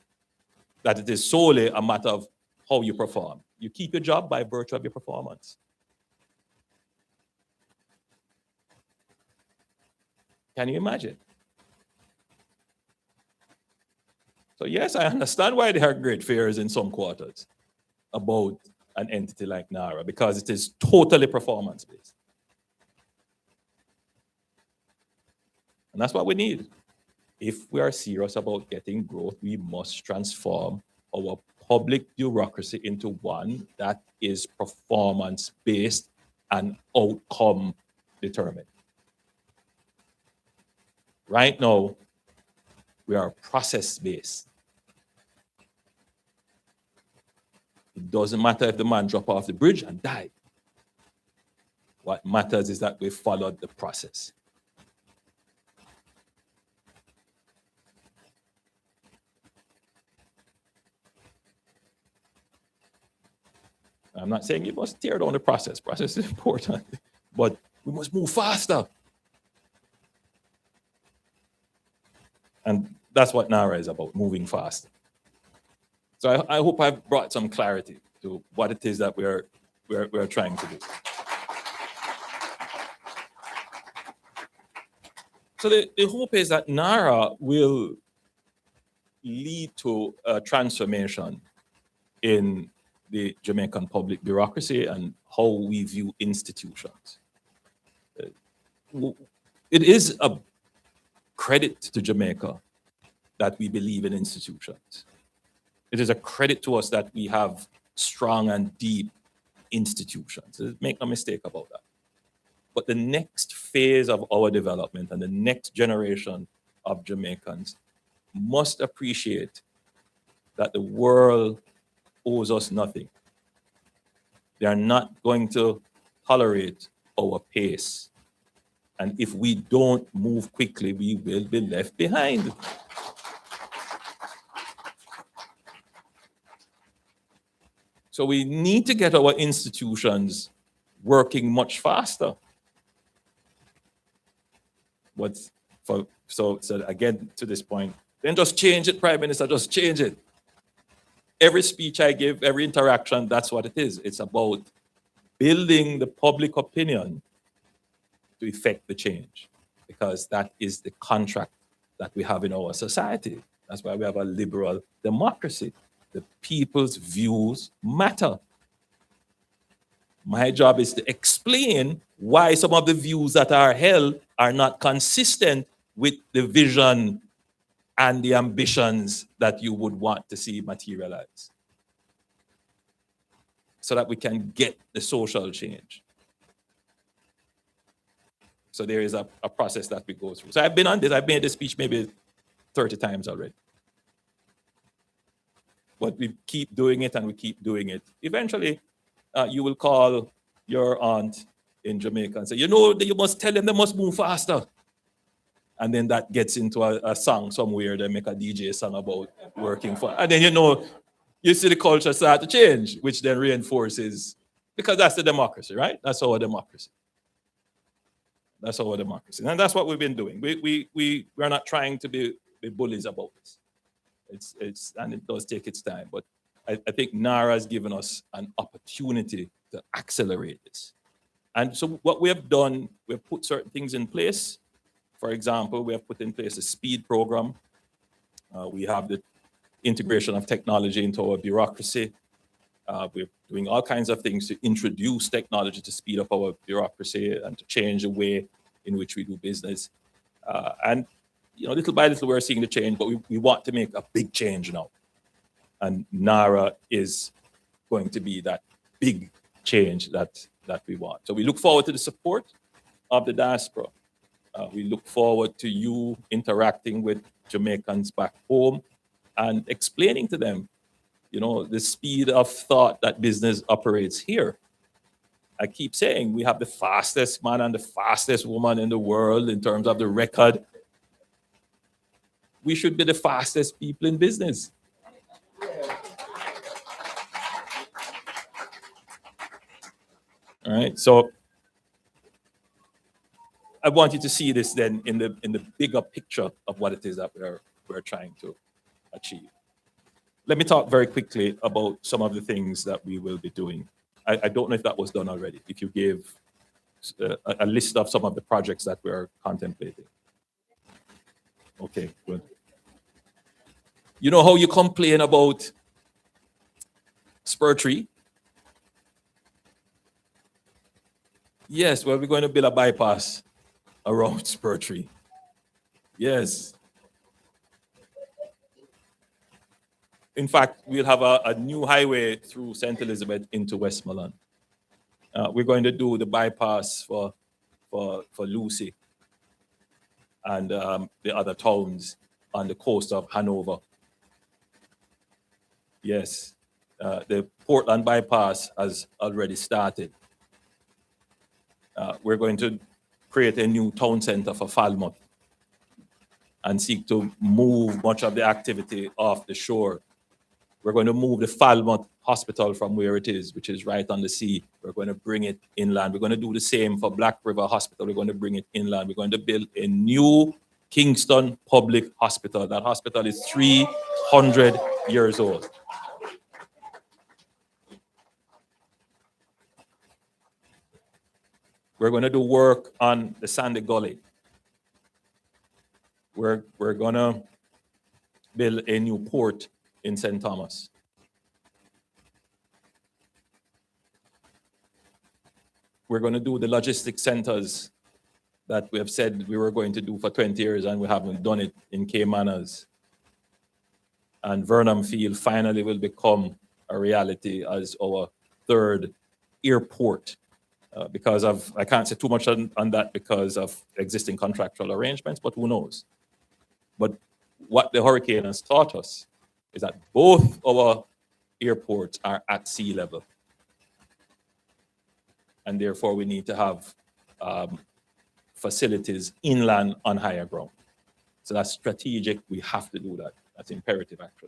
that it is solely a matter of how you perform? You keep your job by virtue of your performance. Can you imagine? So yes, I understand why there are great fears in some quarters about an entity like NARA, because it is totally performance-based. And that's what we need. If we are serious about getting growth, we must transform our public bureaucracy into one that is performance-based and outcome determined. Right now, we are process-based. It doesn't matter if the man drop off the bridge and die. What matters is that we followed the process. I'm not saying you must tear down the process. Process is important, but we must move faster. And that's what NARA is about, moving fast. So I hope I've brought some clarity to what it is that we're trying to do. So the hope is that NARA will lead to a transformation in the Jamaican public bureaucracy and how we view institutions. It is a credit to Jamaica that we believe in institutions. It is a credit to us that we have strong and deep institutions. Make no mistake about that. But the next phase of our development and the next generation of Jamaicans must appreciate that the world owes us nothing. They are not going to tolerate our pace. And if we don't move quickly, we will be left behind. So we need to get our institutions working much faster. So again, to this point, then just change it, Prime Minister, just change it. Every speech I give, every interaction, that's what it is. It's about building the public opinion to effect the change, because that is the contract that we have in our society. That's why we have a liberal democracy. The people's views matter. My job is to explain why some of the views that are held are not consistent with the vision and the ambitions that you would want to see materialize, so that we can get the social change. So there is a process that we go through. So I've been on this, I've made this speech maybe 30 times already. But we keep doing it and we keep doing it. Eventually, you will call your aunt in Jamaica and say, you know, you must tell them they must move faster. And then that gets into a song somewhere. They make a DJ song about working for, and then you see the culture start to change, which then reinforces, because that's the democracy, right? That's our democracy. That's our democracy. And that's what we've been doing. We are not trying to be bullies about this. And it does take its time. But I think NARA has given us an opportunity to accelerate this. And so what we have done, we've put certain things in place. For example, we have put in place a speed program. We have the integration of technology into our bureaucracy. We're doing all kinds of things to introduce technology to speed up our bureaucracy and to change the way in which we do business. And little by little, we're seeing the change, but we want to make a big change now. And NARA is going to be that big change that we want. So we look forward to the support of the diaspora. We look forward to you interacting with Jamaicans back home and explaining to them, the speed of thought that business operates here. I keep saying we have the fastest man and the fastest woman in the world in terms of the record. We should be the fastest people in business. All right, so I want you to see this then in the bigger picture of what it is that we're trying to achieve. Let me talk very quickly about some of the things that we will be doing. I don't know if that was done already, if you gave a list of some of the projects that we're contemplating. Okay, good. You know how you complain about Spur Tree? Yes, well, we're going to build a bypass around Spur Tree. Yes. In fact, we'll have a new highway through St. Elizabeth into Westmoreland. We're going to do the bypass for Lucy and the other towns on the coast of Hanover. Yes, the Portland bypass has already started. We're going to create a new town center for Falmouth and seek to move much of the activity off the shore. We're going to move the Falmouth Hospital from where it is, which is right on the sea. We're going to bring it inland. We're going to do the same for Black River Hospital. We're going to bring it inland. We're going to build a new Kingston Public Hospital. That hospital is 300 years old. We're going to do work on the Sandy Gully. We're going to build a new port in St. Thomas. We're going to do the logistics centers that we have said we were going to do for 20 years and we haven't done it in Caymanas. And Vernon Field finally will become a reality as our third airport. Because I can't say too much on that because of existing contractual arrangements, but who knows? But what the hurricane has taught us is that both our airports are at sea level. And therefore we need to have facilities inland on higher ground. So that's strategic, we have to do that. That's imperative actually.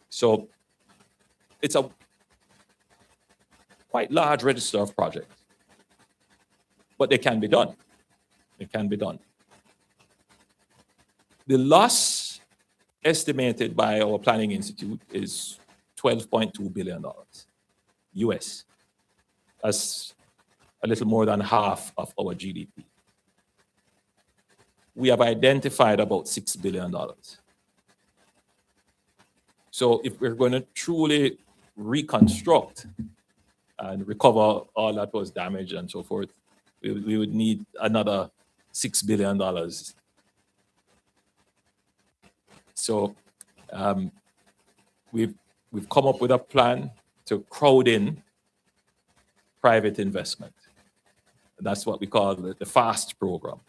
So it's a quite large register of projects, but they can be done. They can be done. The loss estimated by our planning institute is $12.2 billion US. That's a little more than half of our GDP. We have identified about $6 billion. So if we're going to truly reconstruct and recover all that was damaged and so forth, we would need another $6 billion. So we've come up with a plan to crowd in private investment. That's what we call the FAST program.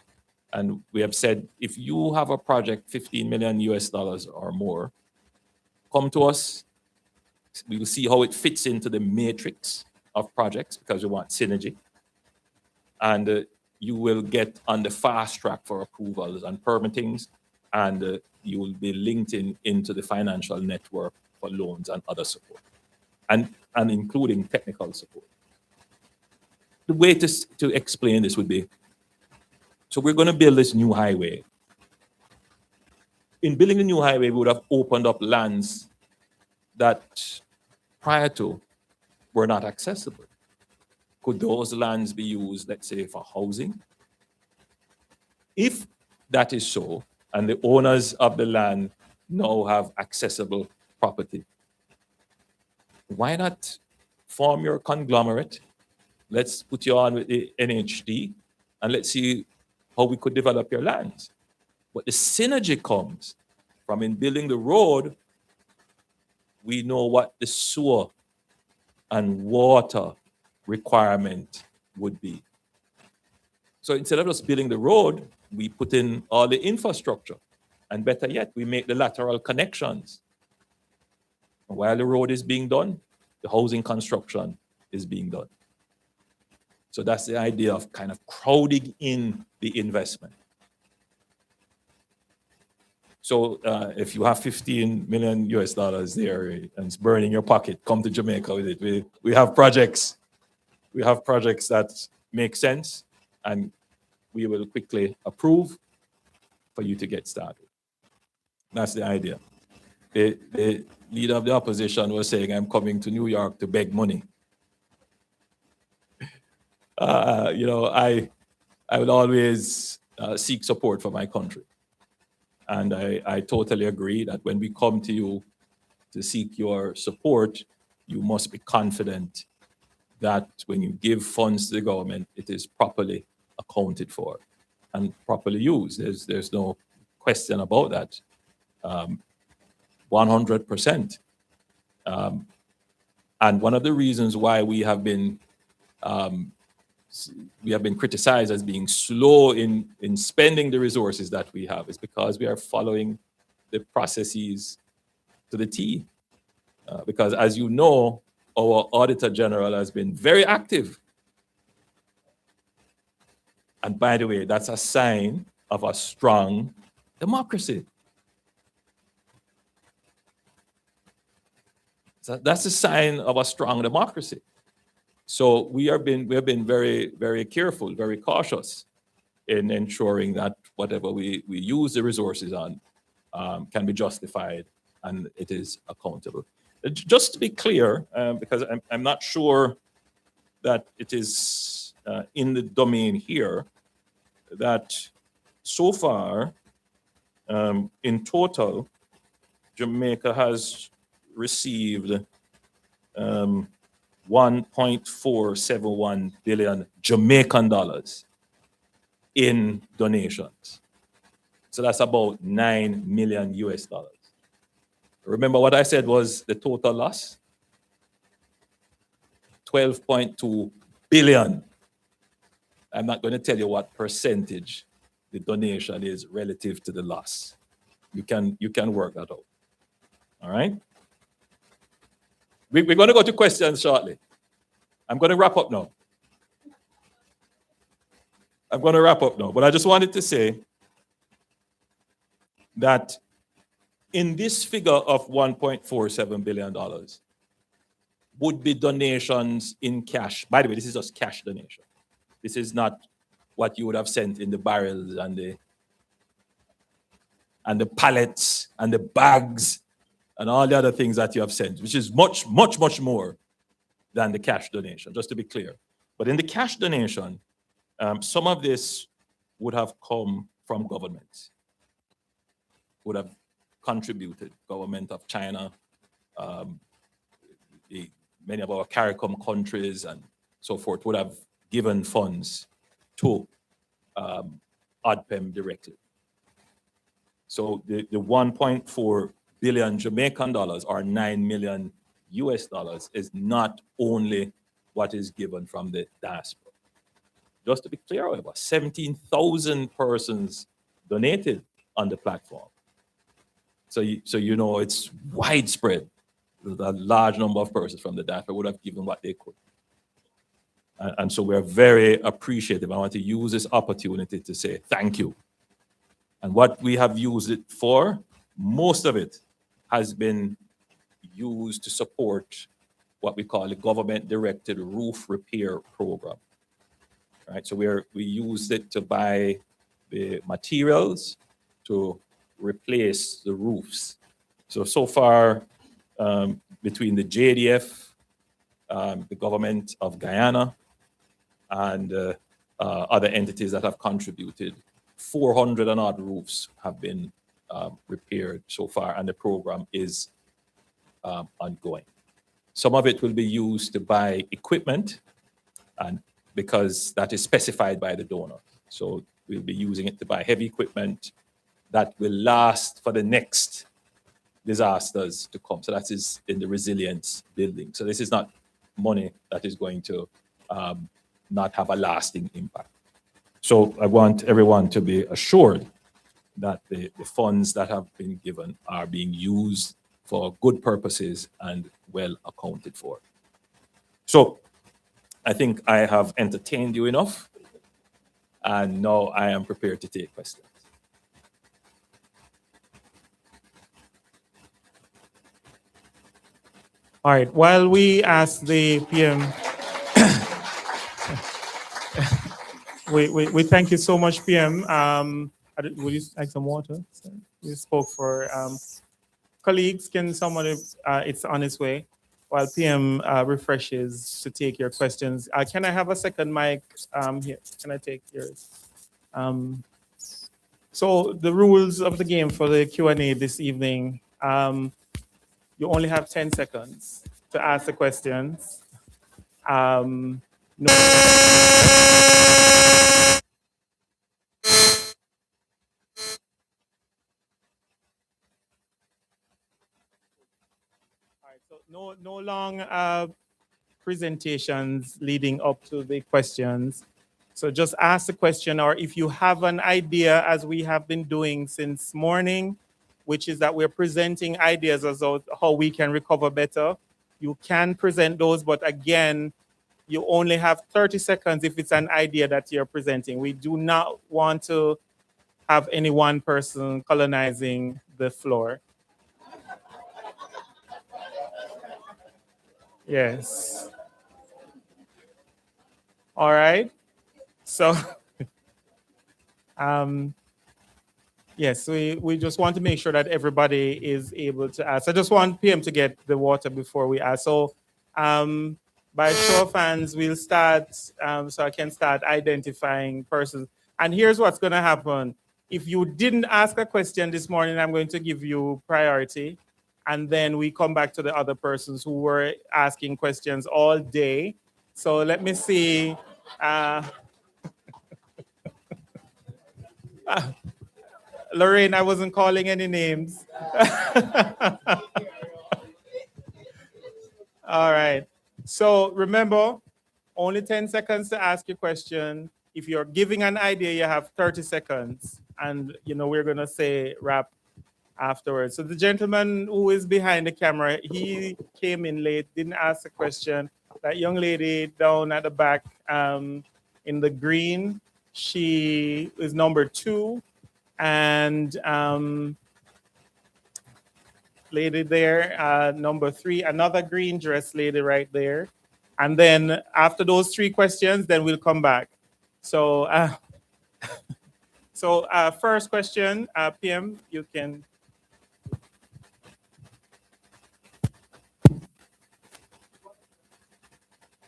And we have said, if you have a project, $15 million US or more, come to us. We will see how it fits into the matrix of projects because we want synergy. And you will get on the fast track for approvals and permittings, and you will be linked into the financial network for loans and other support, and including technical support. The way to explain this would be, so we're going to build this new highway. In building the new highway, we would have opened up lands that prior to were not accessible. Could those lands be used, let's say, for housing? If that is so, and the owners of the land now have accessible property, why not form your conglomerate? Let's put you on with the NHD and let's see how we could develop your lands. But the synergy comes from in building the road, we know what the sewer and water requirement would be. So instead of just building the road, we put in all the infrastructure. And better yet, we make the lateral connections. While the road is being done, the housing construction is being done. So that's the idea of kind of crowding in the investment. So if you have 15 million US dollars there and it's burning your pocket, come to Jamaica with it. We have projects. We have projects that make sense, and we will quickly approve for you to get started. That's the idea. The leader of the opposition was saying, I'm coming to New York to beg money. You know, I will always seek support for my country. And I totally agree that when we come to you to seek your support, you must be confident that when you give funds to the government, it is properly accounted for and properly used. There's no question about that. 100%. And one of the reasons why we have been criticized as being slow in spending the resources that we have is because we are following the processes to the T. Because as you know, our Auditor General has been very active. And by the way, that's a sign of a strong democracy. So that's a sign of a strong democracy. So we have been very, very careful, very cautious in ensuring that whatever we use the resources on can be justified and it is accountable. Just to be clear, because I'm not sure that it is in the domain here, that so far, in total, Jamaica has received 1.471 billion Jamaican dollars in donations. So that's about 9 million US dollars. Remember what I said was the total loss? 12.2 billion. I'm not going to tell you what percentage the donation is relative to the loss. You can work that out. All right? We're going to go to questions shortly. I'm going to wrap up now. But I just wanted to say that in this figure of $1.47 billion would be donations in cash. By the way, this is just cash donation. This is not what you would have sent in the barrels and the pallets and the bags and all the other things that you have sent, which is much, much, much more than the cash donation, just to be clear. But in the cash donation, some of this would have come from governments, would have contributed. Government of China, many of our CARICOM countries and so forth would have given funds to ODPEM directly. So the 1.4 billion Jamaican dollars or 9 million US dollars is not only what is given from the diaspora. Just to be clear, however, 17,000 persons donated on the platform. So you know it's widespread. A large number of persons from the diaspora would have given what they could. And so we're very appreciative. I want to use this opportunity to say thank you. And what we have used it for, most of it has been used to support what we call a government-directed roof repair program. Right? So we used it to buy the materials to replace the roofs. So far, between the JDF, the government of Guyana, and other entities that have contributed, 400 and odd roofs have been repaired so far, and the program is ongoing. Some of it will be used to buy equipment, and because that is specified by the donor. So we'll be using it to buy heavy equipment that will last for the next disasters to come. So that is in the resilience building. So this is not money that is going to not have a lasting impact. So I want everyone to be assured that the funds that have been given are being used for good purposes and well accounted for. So I think I have entertained you enough, and now I am prepared to take questions. All right, while we ask the PM, we thank you so much, PM. Would you like some water? You spoke for colleagues. Can somebody, it's on its way, while PM refreshes to take your questions. Can I have a second mic here? Can I take yours? So the rules of the game for the Q&A this evening, you only have 10 seconds to ask the questions. No. All right, so no long presentations leading up to the questions. So just ask the question, or if you have an idea, as we have been doing since morning, which is that we're presenting ideas as how we can recover better. You can present those, but again, you only have 30 seconds if it's an idea that you're presenting. We do not want to have any one person colonizing the floor. Yes. All right. So, yes, we just want to make sure that everybody is able to ask. I just want PM to get the water before we ask. So, by show of hands, we'll start, so I can start identifying persons. And here's what's going to happen. If you didn't ask a question this morning, I'm going to give you priority. And then we come back to the other persons who were asking questions all day. So let me see. Lorraine, I wasn't calling any names. All right. So remember, only 10 seconds to ask your question. If you're giving an idea, you have 30 seconds. And, we're going to say wrap afterwards. So the gentleman who is behind the camera, he came in late, didn't ask a question. That young lady down at the back in the green, she is number 2. And lady there, number 3, another green dress lady right there. And then after those 3 questions, then we'll come back. So, first question, PM, you can.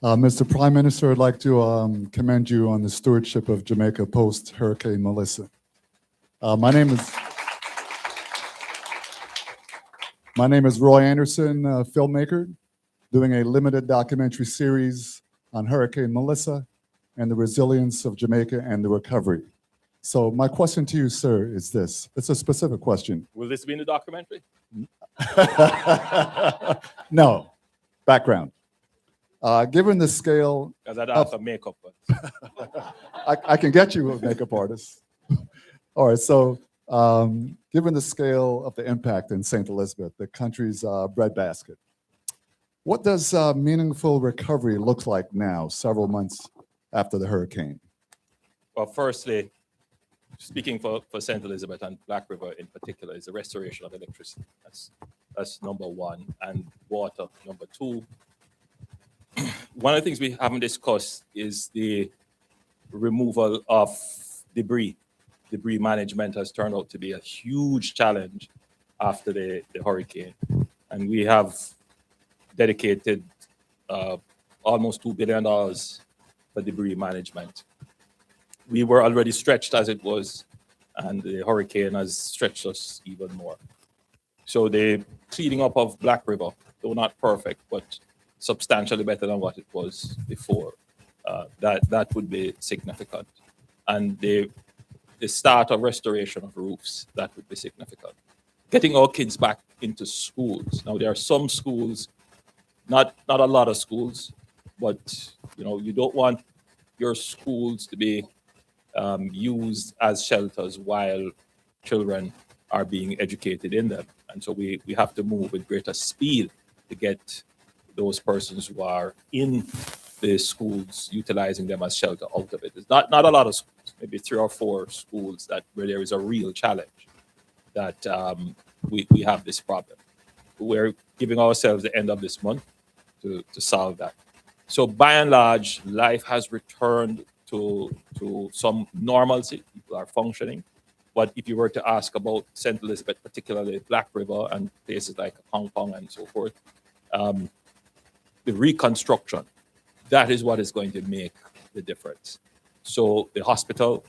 Mr. Prime Minister, I'd like to commend you on the stewardship of Jamaica post-Hurricane Melissa. My name is Roy Anderson, filmmaker, doing a limited documentary series on Hurricane Melissa and the resilience of Jamaica and the recovery. So my question to you, sir, is this. It's a specific question. Will this be in the documentary? No. Background. Given the scale... Because I don't have some makeup. I can get you a makeup artist. All right, so given the scale of the impact in St. Elizabeth, the country's breadbasket, what does meaningful recovery look like now, several months after the hurricane? Well, firstly, speaking for St. Elizabeth and Black River in particular, is the restoration of electricity. That's number 1, and water, number 2. One of the things we haven't discussed is the removal of debris. Debris management has turned out to be a huge challenge after the hurricane. And we have dedicated almost $2 billion for debris management. We were already stretched as it was, and the hurricane has stretched us even more. So the cleaning up of Black River, though not perfect, but substantially better than what it was before. that would be significant. And the start of restoration of roofs, that would be significant. Getting our kids back into schools. Now, there are some schools, not a lot of schools, but you don't want your schools to be used as shelters while children are being educated in them. And so we have to move with greater speed to get those persons who are in the schools utilizing them as shelter out of it. It's not a lot of schools, maybe 3 or 4 schools where there is a real challenge that we have this problem. We're giving ourselves the end of this month to solve that. So by and large, life has returned to some normalcy. People are functioning. But if you were to ask about St. Elizabeth, particularly Black River and places like Hong Kong and so forth, the reconstruction, that is what is going to make the difference. So the hospital,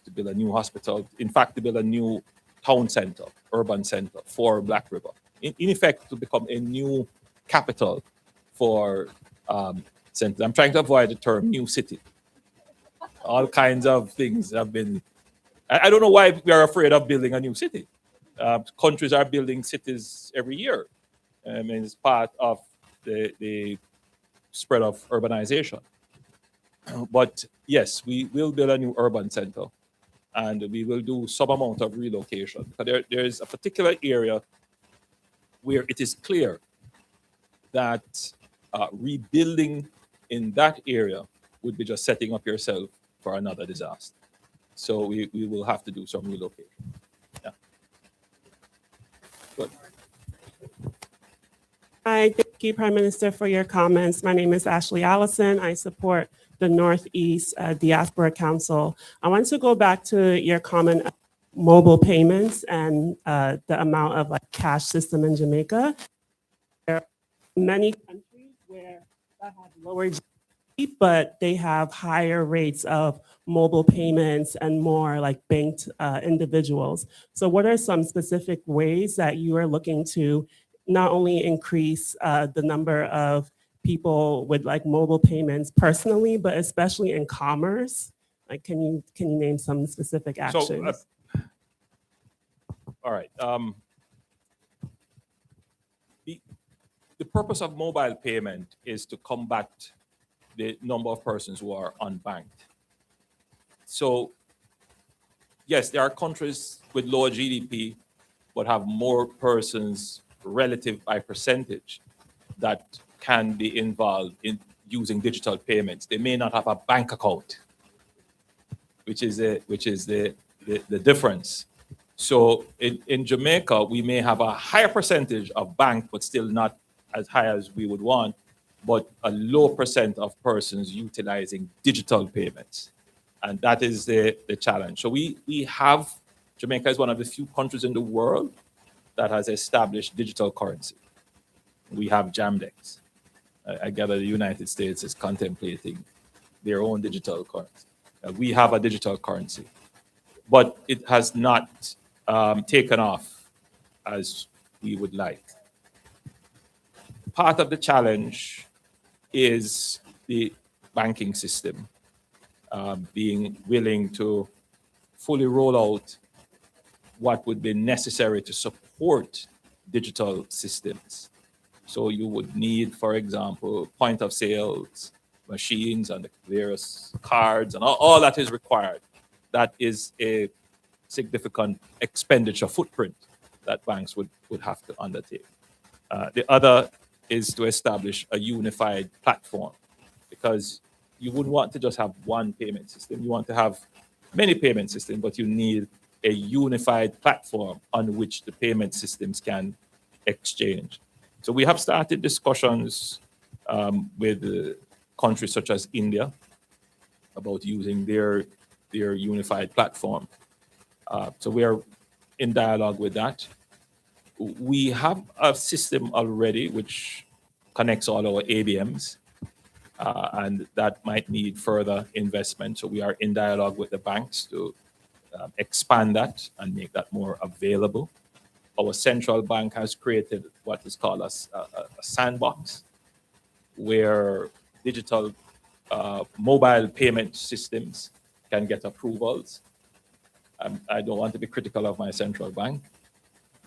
to build a new hospital, in fact, to build a new town center, urban center for Black River, in effect, to become a new capital for St. I'm trying to avoid the term new city. All kinds of things have been. I don't know why we are afraid of building a new city. Countries are building cities every year. I mean, it's part of the spread of urbanization. But yes, we will build a new urban center, and we will do some amount of relocation. But there is a particular area where it is clear that rebuilding in that area would be just setting up yourself for another disaster. So we will have to do some relocation. Yeah. Good. Hi, thank you, Prime Minister, for your comments. My name is Ashley Allison. I support the Northeast Diaspora Council. I want to go back to your comment of mobile payments and the amount of cash system in Jamaica. There are many countries where that have lower GDP, but they have higher rates of mobile payments and more banked individuals. So what are some specific ways that you are looking to not only increase the number of people with mobile payments personally, but especially in commerce? Can you name some specific actions? All right. The purpose of mobile payment is to combat the number of persons who are unbanked. So, yes, there are countries with lower GDP, but have more persons relative by percentage that can be involved in using digital payments. They may not have a bank account, which is the difference. So in Jamaica, we may have a higher percentage of bank, but still not as high as we would want, but a low percent of persons utilizing digital payments. And that is the challenge. So Jamaica is one of the few countries in the world that has established digital currency. We have Jamdex. I gather the United States is contemplating their own digital currency. We have a digital currency, but it has not taken off as we would like. Part of the challenge is the banking system being willing to fully roll out what would be necessary to support digital systems. So you would need, for example, point of sales, machines and the various cards and all that is required. That is a significant expenditure footprint that banks would have to undertake. The other is to establish a unified platform, because you wouldn't want to just have one payment system. You want to have many payment systems, but you need a unified platform on which the payment systems can exchange. So we have started discussions with countries such as India about using their unified platform. So we are in dialogue with that. We have a system already which connects all our ABMs, and that might need further investment. So we are in dialogue with the banks to expand that and make that more available. Our central bank has created what is called a sandbox, where digital mobile payment systems can get approvals. I don't want to be critical of my central bank,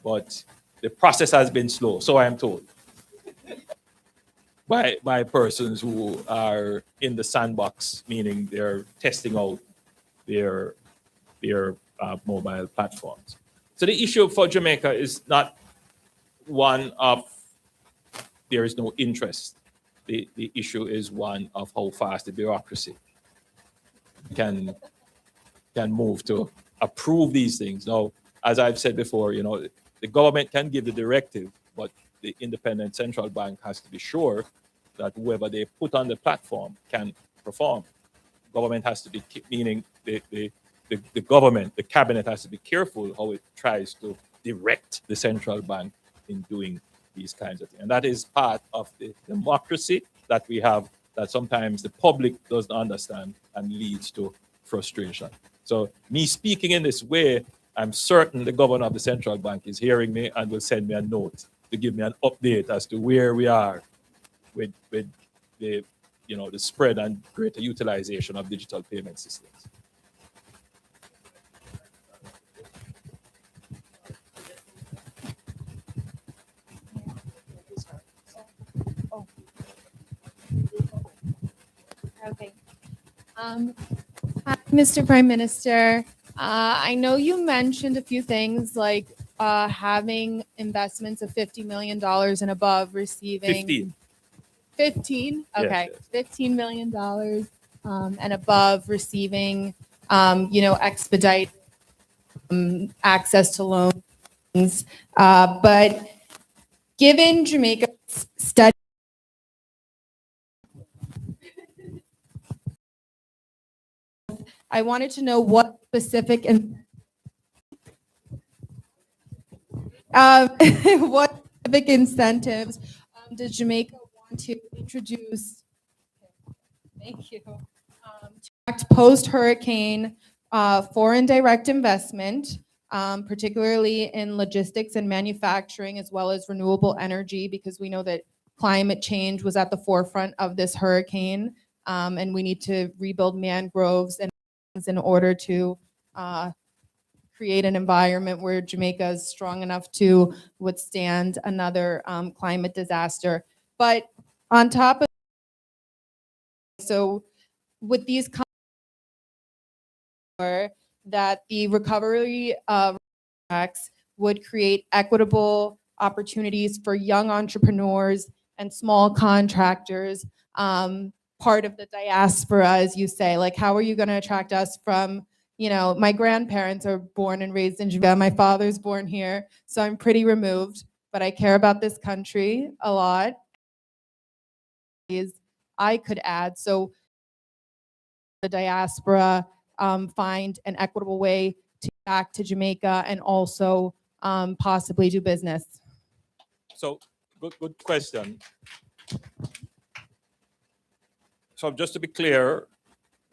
but the process has been slow, so I am told, by persons who are in the sandbox, meaning they're testing out their mobile platforms. So the issue for Jamaica is not one of there is no interest. The issue is one of how fast the bureaucracy can move to approve these things. Now, as I've said before, the government can give the directive, but the independent central bank has to be sure that whoever they put on the platform can perform. Government has to be, meaning the government, the cabinet has to be careful how it tries to direct the central bank in doing these kinds of things. And that is part of the democracy that we have that sometimes the public doesn't understand and leads to frustration. So me speaking in this way, I'm certain the governor of the central bank is hearing me and will send me a note to give me an update as to where we are with the spread and greater utilization of digital payment systems. Okay. Hi, Mr. Prime Minister. I know you mentioned a few things like having investments of $50 million and above receiving 15. Okay, Yes. $15 million and above receiving, expedite access to loans. But given Jamaica's study, I wanted to know what specific what specific incentives does Jamaica want to introduce? Thank you. To act post-hurricane foreign direct investment, particularly in logistics and manufacturing, as well as renewable energy, because we know that climate change was at the forefront of this hurricane, and we need to rebuild mangroves and in order to create an environment where Jamaica is strong enough to withstand another climate disaster. But on top of so with these that the recovery tax would create equitable opportunities for young entrepreneurs and small contractors, part of the diaspora, as you say. Like, how are you going to attract us from, my grandparents are born and raised in Jamaica. My father's born here, so I'm pretty removed, but I care about this country a lot. I could add, so the diaspora find an equitable way to back to Jamaica and also possibly do business. So good question. So just to be clear,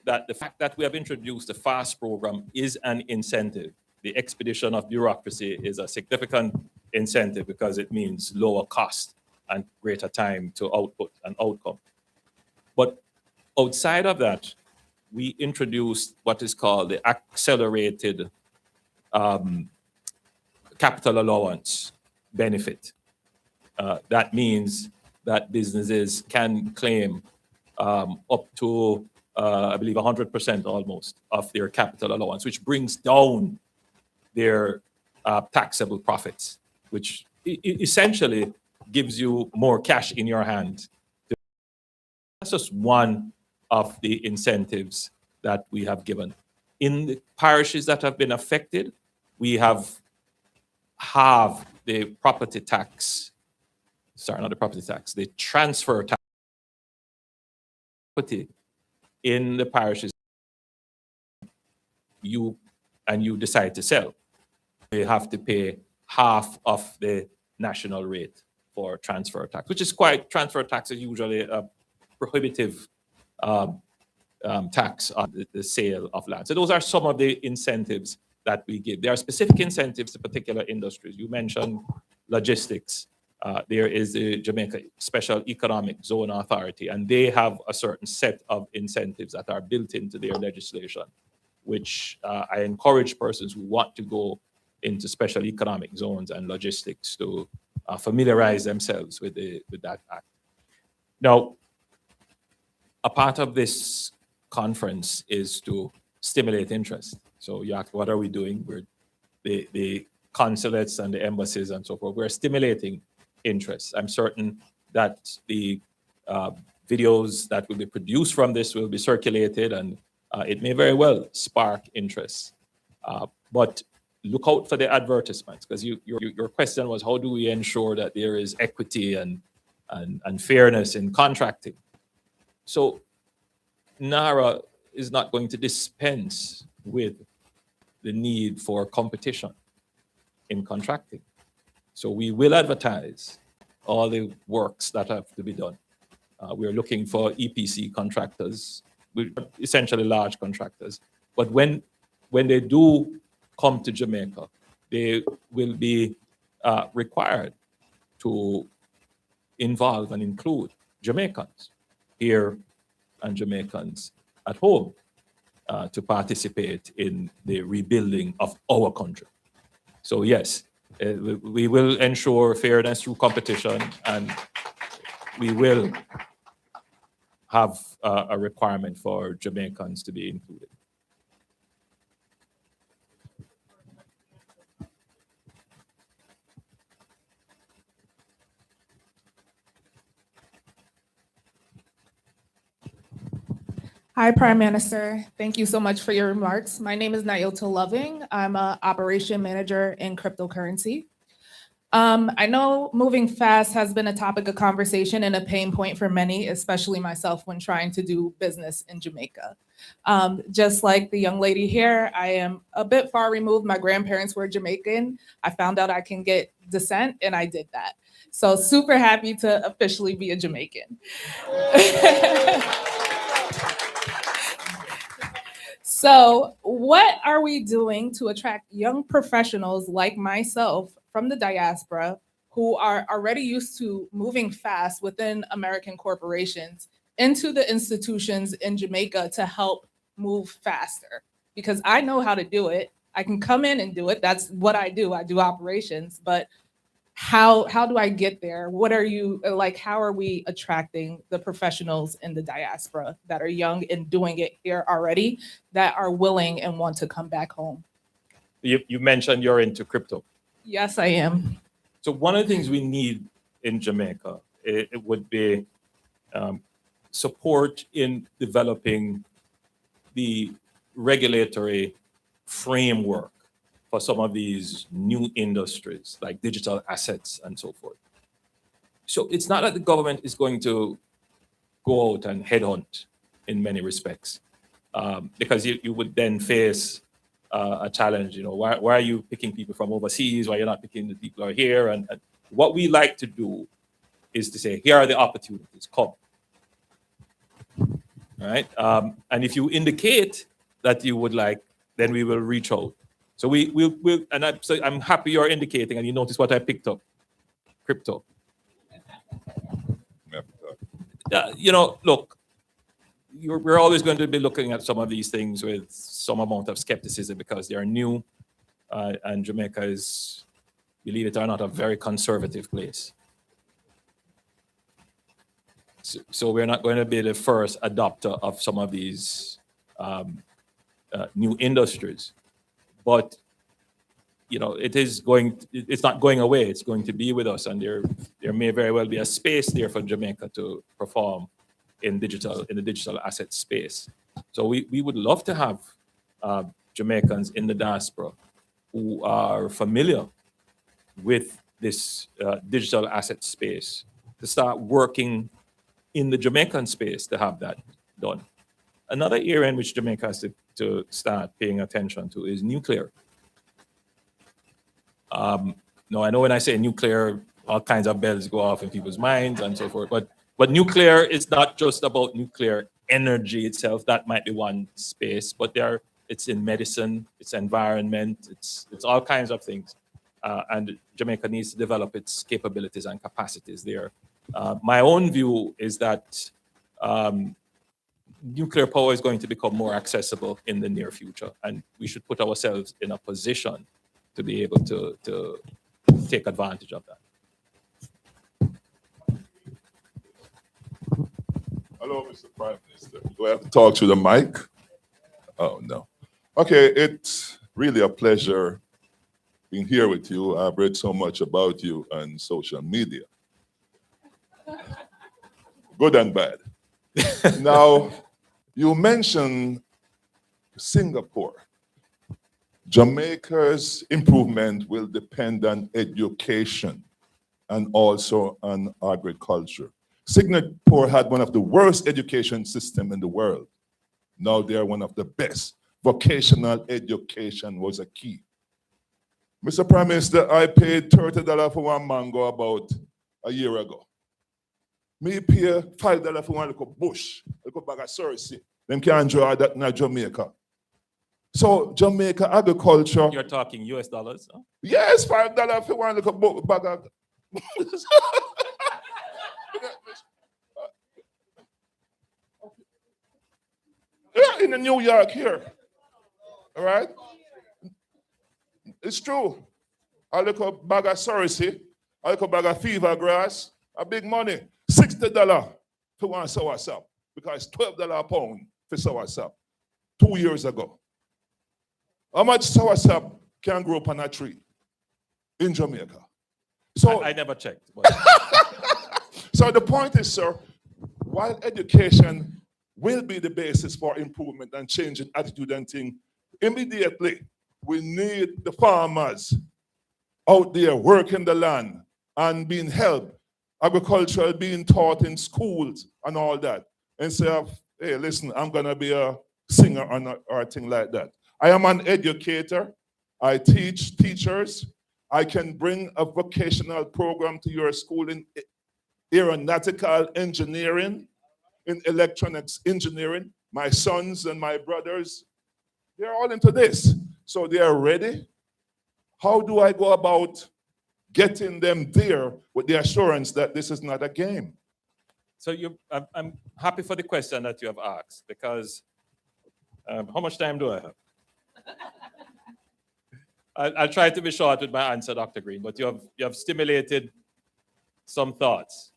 that the fact that we have introduced the FAST program is an incentive. The expedition of bureaucracy is a significant incentive because it means lower cost and greater time to output and outcome. But outside of that, we introduced what is called the accelerated capital allowance benefit. That means that businesses can claim up to, I believe, 100% almost of their capital allowance, which brings down their taxable profits, which essentially gives you more cash in your hand. That's just one of the incentives that we have given. In the parishes that have been affected, we have halved the property tax, sorry, not the property tax, the transfer tax in the parishes you decide to sell. You have to pay half of the national rate for transfer tax, which is transfer tax is usually a prohibitive tax on the sale of land. So those are some of the incentives that we give. There are specific incentives to particular industries. You mentioned logistics. there is the Jamaica Special Economic Zone Authority, and they have a certain set of incentives that are built into their legislation, which I encourage persons who want to go into special economic zones and logistics to familiarize themselves with that act. Now, a part of this conference is to stimulate interest. So you ask, what are we doing? We're the consulates and the embassies and so forth. We're stimulating interest. I'm certain that the videos that will be produced from this will be circulated, and it may very well spark interest. But look out for the advertisements, because your question was, how do we ensure that there is equity and fairness in contracting? So NARA is not going to dispense with the need for competition in contracting. So we will advertise all the works that have to be done. We're looking for EPC contractors, essentially large contractors. But when they do come to Jamaica, they will be required to involve and include Jamaicans here and Jamaicans at home to participate in the rebuilding of our country. So yes, we will ensure fairness through competition, and we will have a requirement for Jamaicans to be included. Hi, Prime Minister. Thank you so much for your remarks. My name is Nyota Loving. I'm an operation manager in cryptocurrency. I know moving fast has been a topic of conversation and a pain point for many, especially myself when trying to do business in Jamaica. Just like the young lady here, I am a bit far removed. My grandparents were Jamaican. I found out I can get descent, and I did that. So super happy to officially be a Jamaican. So what are we doing to attract young professionals like myself from the diaspora who are already used to moving fast within American corporations into the institutions in Jamaica to help move faster? Because I know how to do it. I can come in and do it. That's what I do. I do operations, but how do I get there? What are you like? How are we attracting the professionals in the diaspora that are young and doing it here already, that are willing and want to come back home? You mentioned you're into crypto. Yes, I am. So one of the things we need in Jamaica, it would be support in developing the regulatory framework for some of these new industries like digital assets and so forth. So it's not that the government is going to go out and headhunt in many respects, because you would then face a challenge. You know, why are you picking people from overseas? Why you're not picking the people who are here? And what we like to do is to say, here are the opportunities, come. All right. And if you indicate that you would like, then we will reach out. So we'll and I'm happy you're indicating, and you notice what I picked up, crypto. You know, look, we're always going to be looking at some of these things with some amount of skepticism because they are new, and Jamaica is, believe it or not, a very conservative place. So we're not going to be the first adopter of some of these new industries. But you know, it's not going away. It's going to be with us, and there may very well be a space there for Jamaica to perform in the digital asset space. So we would love to have Jamaicans in the diaspora who are familiar with this digital asset space to start working in the Jamaican space to have that done. Another area in which Jamaica has to start paying attention to is nuclear. No, I know when I say nuclear, all kinds of bells go off in people's minds and so forth, but nuclear is not just about nuclear energy itself. That might be one space, but it's in medicine, it's environment, it's all kinds of things. and Jamaica needs to develop its capabilities and capacities there. My own view is that nuclear power is going to become more accessible in the near future, and we should put ourselves in a position to be able to take advantage of that. Hello, Mr. Prime Minister. Do I have to talk through the mic? Oh, no. Okay, it's really a pleasure being here with you. I've read so much about you on social media. Good and bad. Now, you mentioned Singapore. Jamaica's improvement will depend on education and also on agriculture. Singapore had one of the worst education systems in the world. Now they are one of the best. Vocational education was a key. Mr. Prime Minister, I paid $30 for one mango about a year ago. Me pay $5 for one little bush, little bag of sorcy. Them can't draw that in Jamaica. So Jamaica agriculture. You're talking US dollars? Huh? Yes, $5 for one little bag of. Yeah, in New York here. All right? It's true. A little bag of sorcy, a little bag of fever grass, a big money. $60 for one soursop because $12 a pound for soursop 2 years ago. How much soursop can grow up on a tree in Jamaica? So I never checked. But so the point is, sir, while education will be the basis for improvement and change in attitude and thing, immediately we need the farmers out there working the land and being helped, agriculture being taught in schools and all that. Instead of, hey, listen, I'm gonna be a singer or a thing like that. I am an educator. I teach teachers. I can bring a vocational program to your school in aeronautical engineering, in electronics engineering. My sons and my brothers, they're all into this. So they are ready. How do I go about getting them there with the assurance that this is not a game? so I'm happy for the question that you have asked, because how much time do I have? I'll try to be short with my answer, Dr. Green, but you have stimulated some thoughts,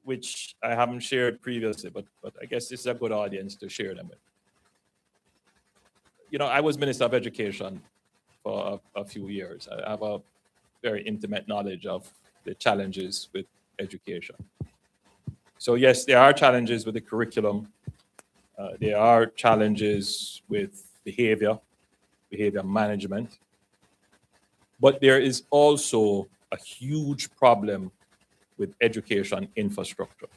which I haven't shared previously, but I guess this is a good audience to share them with. You know, I was Minister of Education for a few years. I have a very intimate knowledge of the challenges with education. So yes, there are challenges with the curriculum. There are challenges with behavior management. But there is also a huge problem with education infrastructure.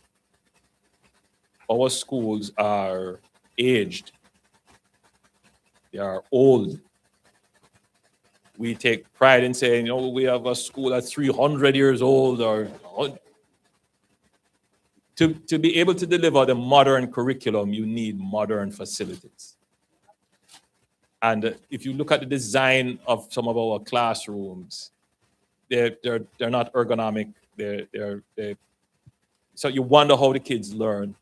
Our schools are aged. They are old. We take pride in saying, you know, we have a school that's 300 years old, or to be able to deliver the modern curriculum, you need modern facilities. And if you look at the design of some of our classrooms, they're not ergonomic. So you wonder how the kids learn.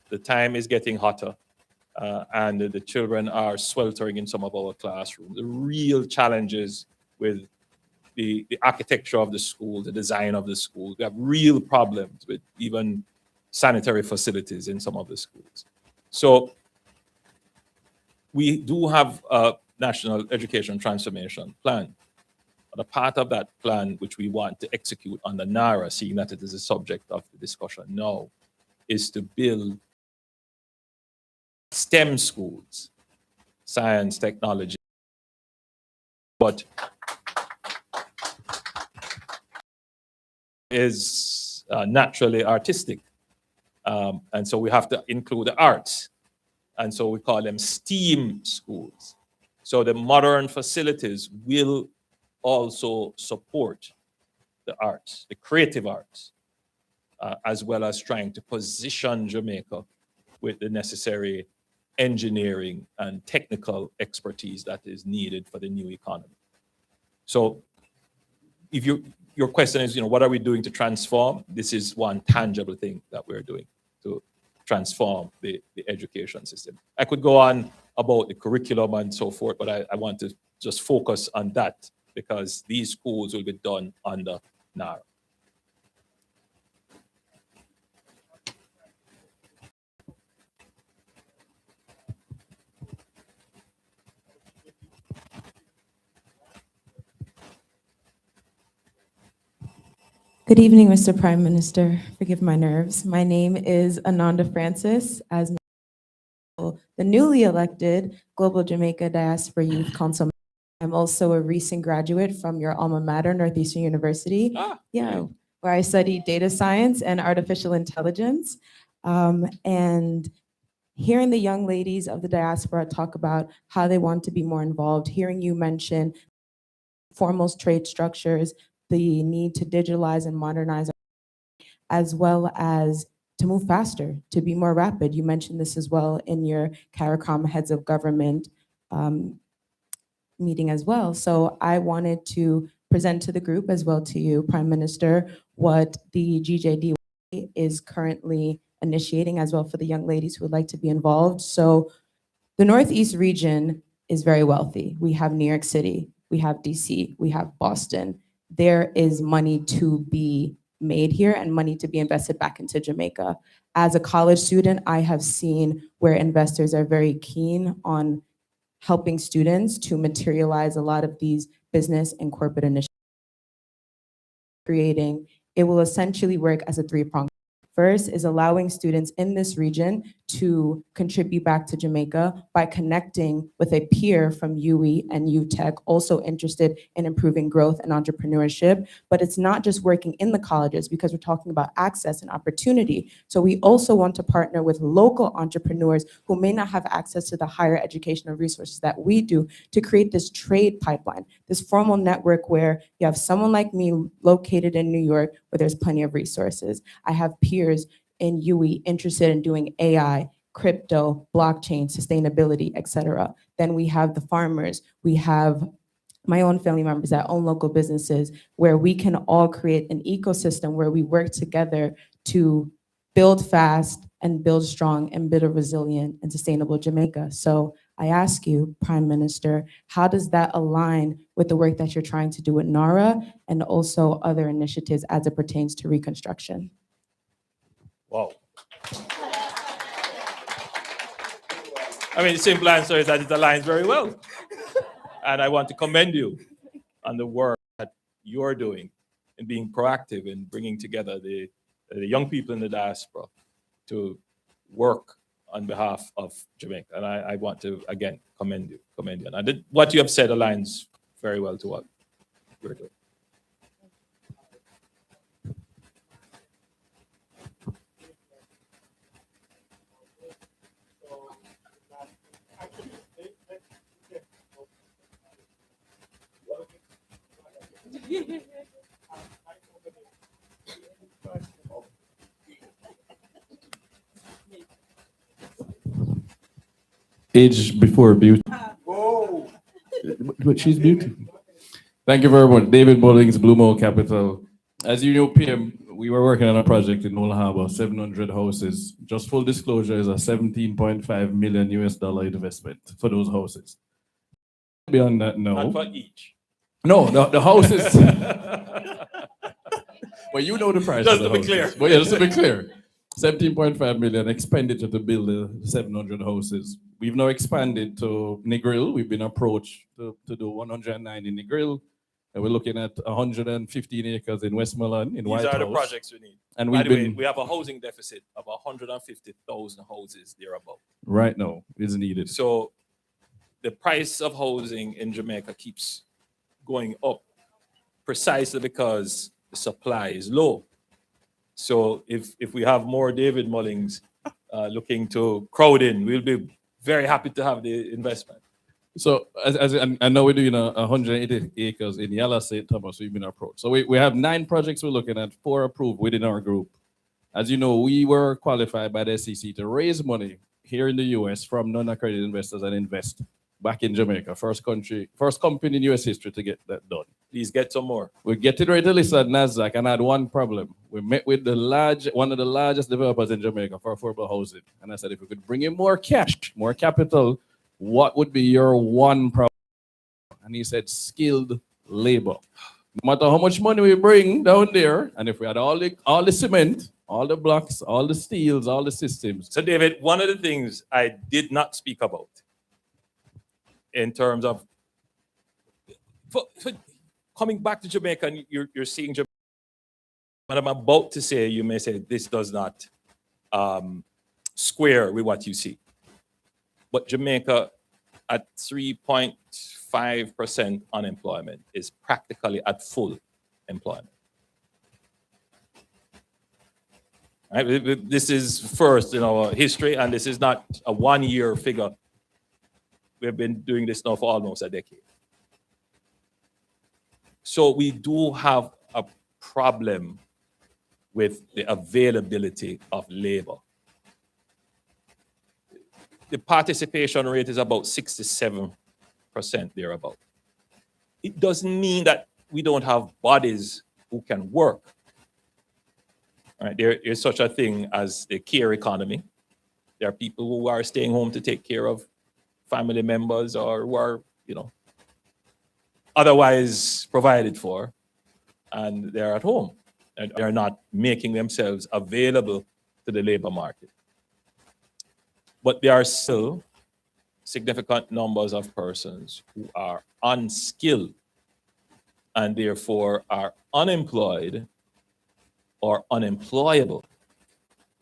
The time is getting hotter, and the children are sweltering in some of our classrooms. The real challenges with the architecture of the school, the design of the school. We have real problems with even sanitary facilities in some of the schools. So we do have a National Education Transformation Plan. But a part of that plan, which we want to execute under NARA, seeing that it is a subject of the discussion now, is to build STEM schools, science, technology, but is naturally artistic. And so we have to include the arts. And so we call them STEAM schools. So the modern facilities will also support the arts, the creative arts, as well as trying to position Jamaica with the necessary engineering and technical expertise that is needed for the new economy. So if your question is, what are we doing to transform? This is one tangible thing that we're doing to transform the education system. I could go on about the curriculum and so forth, but I want to just focus on that because these schools will be done under NARA. Good evening, Mr. Prime Minister. Forgive my nerves. My name is Ananda Francis. As the newly elected Global Jamaica Diaspora Youth Council, I'm also a recent graduate from your alma mater, Northeastern University. Yeah, where I studied data science and artificial intelligence. And hearing the young ladies of the diaspora talk about how they want to be more involved, hearing you mention foremost trade structures, the need to digitalize and modernize, as well as to move faster, to be more rapid. You mentioned this as well in your CARICOM heads of government meeting as well. So I wanted to present to the group as well to you, Prime Minister, what the GJD is currently initiating as well for the young ladies who would like to be involved. So the Northeast region is very wealthy. We have New York City, we have DC, we have Boston. There is money to be made here and money to be invested back into Jamaica. As a college student, I have seen where investors are very keen on helping students to materialize a lot of these business and corporate initiatives. It will essentially work as a three-pronged. First is allowing students in this region to contribute back to Jamaica by connecting with a peer from UE and UTech, also interested in improving growth and entrepreneurship. But it's not just working in the colleges because we're talking about access and opportunity. So we also want to partner with local entrepreneurs who may not have access to the higher educational resources that we do to create this trade pipeline, this formal network where you have someone like me located in New York where there's plenty of resources. I have peers in UE interested in doing AI, crypto, blockchain, sustainability, et cetera. Then we have the farmers. We have my own family members that own local businesses where we can all create an ecosystem where we work together to build fast and build strong and build a resilient and sustainable Jamaica. So I ask you, Prime Minister, how does that align with the work that you're trying to do with NARA and also other initiatives as it pertains to reconstruction? Wow. I mean, the simple answer is that it aligns very well. And I want to commend you on the work that you're doing in being proactive in bringing together the young people in the diaspora to work on behalf of Jamaica. And I want to, again, commend you. And what you have said aligns very well to what we're doing. Age before beauty. But she's beautiful. Thank you very much. David Mullings, Blue Mo Capital. As you know, PM, we were working on a project in Nola Harbor, 700 houses. Just full disclosure is a $17.5 million investment for those houses. Beyond that, no. Not for each. No, the houses. Well, you know the price. Just of to the be clear. houses. Well, yeah, just to be clear. 17.5 million expenditure to build the 700 houses. We've now expanded to Negril. We've been approached to do 109 in Negril. And we're looking at 115 acres in Westmoreland, in White These are House. the projects we need. And By we've the way, been, we have a housing deficit of 150,000 houses thereabout. right now, is needed. So the price of housing in Jamaica keeps going up precisely because the supply is low. So if we have more David Mullings looking to crowd in, we'll be very happy to have the investment. So as I know we're doing 180 acres in Yala St. Thomas, we've been approached. So we have 9 projects we're looking at, 4 approved within our group. As you know, we were qualified by the SEC to raise money here in the US from non-accredited investors and invest back in Jamaica. First company in US history to get that done. Please get some more. We're getting ready to list at NASDAQ and had one problem. We met with one of the largest developers in Jamaica for affordable housing. And I said, if we could bring in more cash, more capital, what would be your one problem? And he said, skilled labor. No matter how much money we bring down there, and if we had all the cement, all the blocks, all the steels, all the systems. So, David, one of the things I did not speak about in terms of for coming back to Jamaica, and you're seeing Jamaica, what I'm about to say, you may say this does not square with what you see. But Jamaica at 3.5% unemployment is practically at full employment. Right? This is first in our history, and this is not a one-year figure. We've been doing this now for almost a decade. So we do have a problem with the availability of labor. The participation rate is about 67% thereabout. It doesn't mean that we don't have bodies who can work. All right, there is such a thing as the care economy. There are people who are staying home to take care of family members or who are, otherwise provided for, and they're at home and they're not making themselves available to the labor market. But there are still significant numbers of persons who are unskilled and therefore are unemployed or unemployable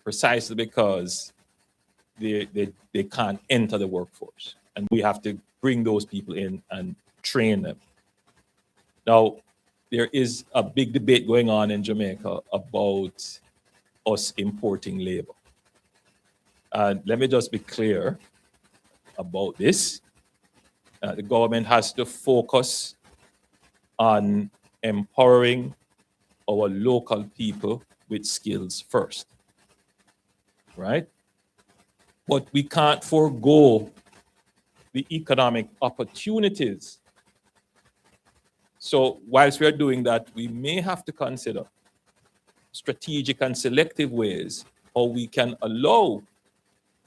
precisely because they can't enter the workforce. And we have to bring those people in and train them. Now, there is a big debate going on in Jamaica about us importing labor. And let me just be clear about this. The government has to focus on empowering our local people with skills first, right? But we can't forego the economic opportunities. So whilst we are doing that, we may have to consider strategic and selective ways how we can allow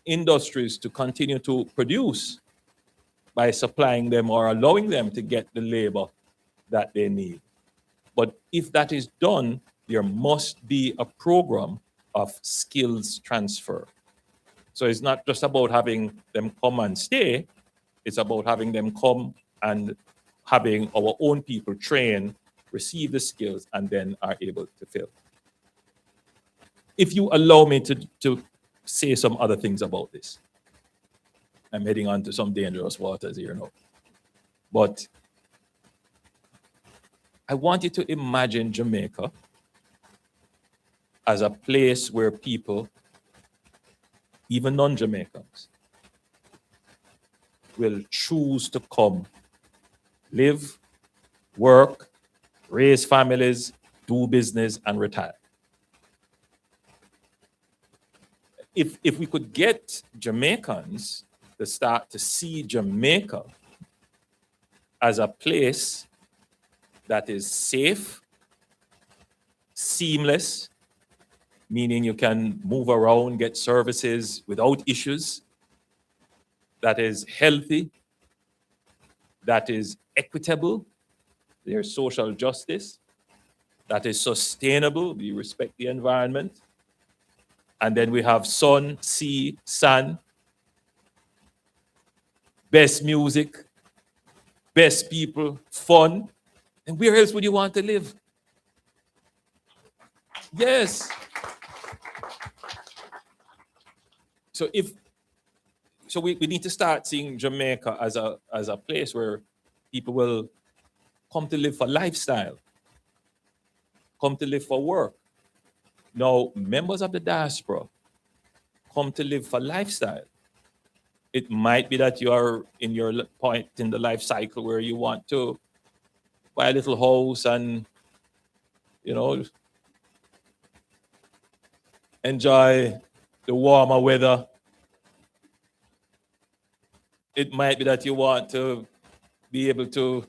industries to continue to produce by supplying them or allowing them to get the labor that they need. But if that is done, there must be a program of skills transfer. So it's not just about having them come and stay, it's about having them come and having our own people train, receive the skills, and then are able to fill. If you allow me to say some other things about this, I'm heading on to some dangerous waters here now. But I want you to imagine Jamaica as a place where people, even non-Jamaicans, will choose to come, live, work, raise families, do business, and retire. If we could get Jamaicans to start to see Jamaica as a place that is safe, seamless, meaning you can move around, get services without issues, that is healthy, that is equitable, there's social justice, that is sustainable, we respect the environment, and then we have sun, sea, sun, best music, best people, fun. And where else would you want to live? Yes. So we need to start seeing Jamaica as a place where people will come to live for lifestyle, come to live for work. Now, members of the diaspora come to live for lifestyle. It might be that you are in your point in the life cycle where you want to buy a little house and, enjoy the warmer weather. It might be that you want to be able to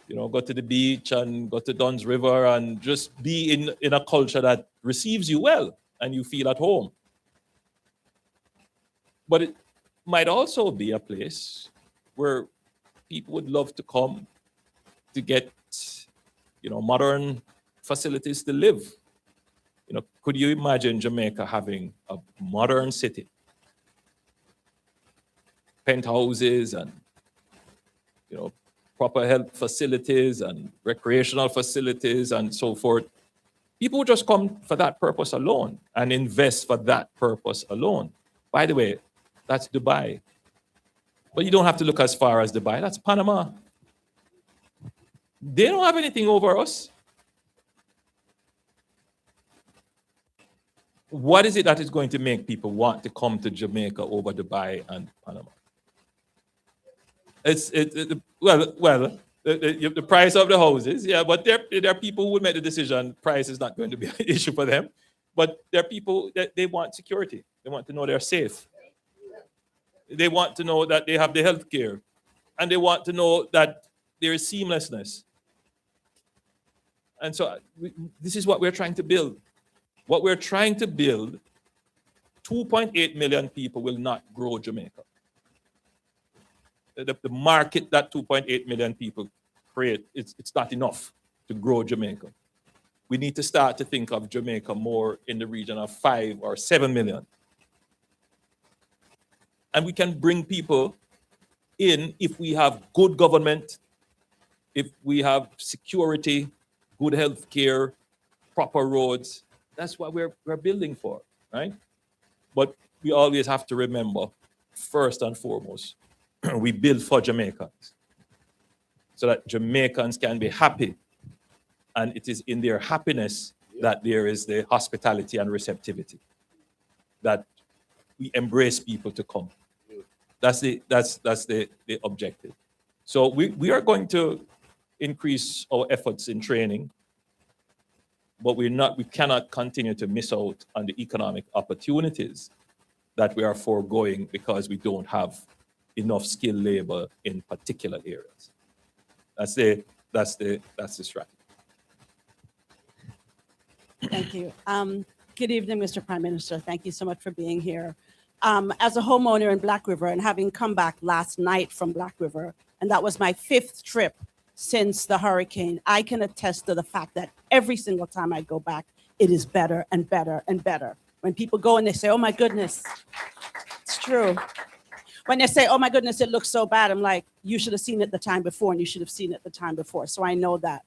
go to the beach and go to Dunn's River and just be in a culture that receives you well and you feel at home. But it might also be a place where people would love to come to get, modern facilities to live. Could you imagine Jamaica having a modern city? Penthouses and, proper health facilities and recreational facilities and so forth. People would just come for that purpose alone and invest for that purpose alone. By the way, that's Dubai. But you don't have to look as far as Dubai. That's Panama. They don't have anything over us. What is it that is going to make people want to come to Jamaica over Dubai and Panama? The price of the houses, yeah, but there are people who will make the decision. Price is not going to be an issue for them, but there are people that they want security. They want to know they're safe. They want to know that they have the health care, and they want to know that there is seamlessness. And so this is what we're trying to build. What we're trying to build, 2.8 million people will not grow Jamaica. The market that 2.8 million people create, it's not enough to grow Jamaica. We need to start to think of Jamaica more in the region of 5 or 7 million. And we can bring people in if we have good government, if we have security, good health care, proper roads. That's what we're building for, right? But we always have to remember, first and foremost, we build for Jamaicans so that Jamaicans can be happy. And it is in their happiness that there is the hospitality and receptivity, that we embrace people to come. That's the objective. So we are going to increase our efforts in training, but we cannot continue to miss out on the economic opportunities that we are foregoing because we don't have enough skilled labor in particular areas. That's the strategy. Thank you. Good evening, Mr. Prime Minister. Thank you so much for being here. As a homeowner in Black River and having come back last night from Black River, and that was my 5th trip since the hurricane, I can attest to the fact that every single time I go back, it is better and better and better. When people go and they say, oh my goodness, it's true. When they say, oh my goodness, it looks so bad, I'm like, you should have seen it the time before and you should have seen it the time before. So I know that.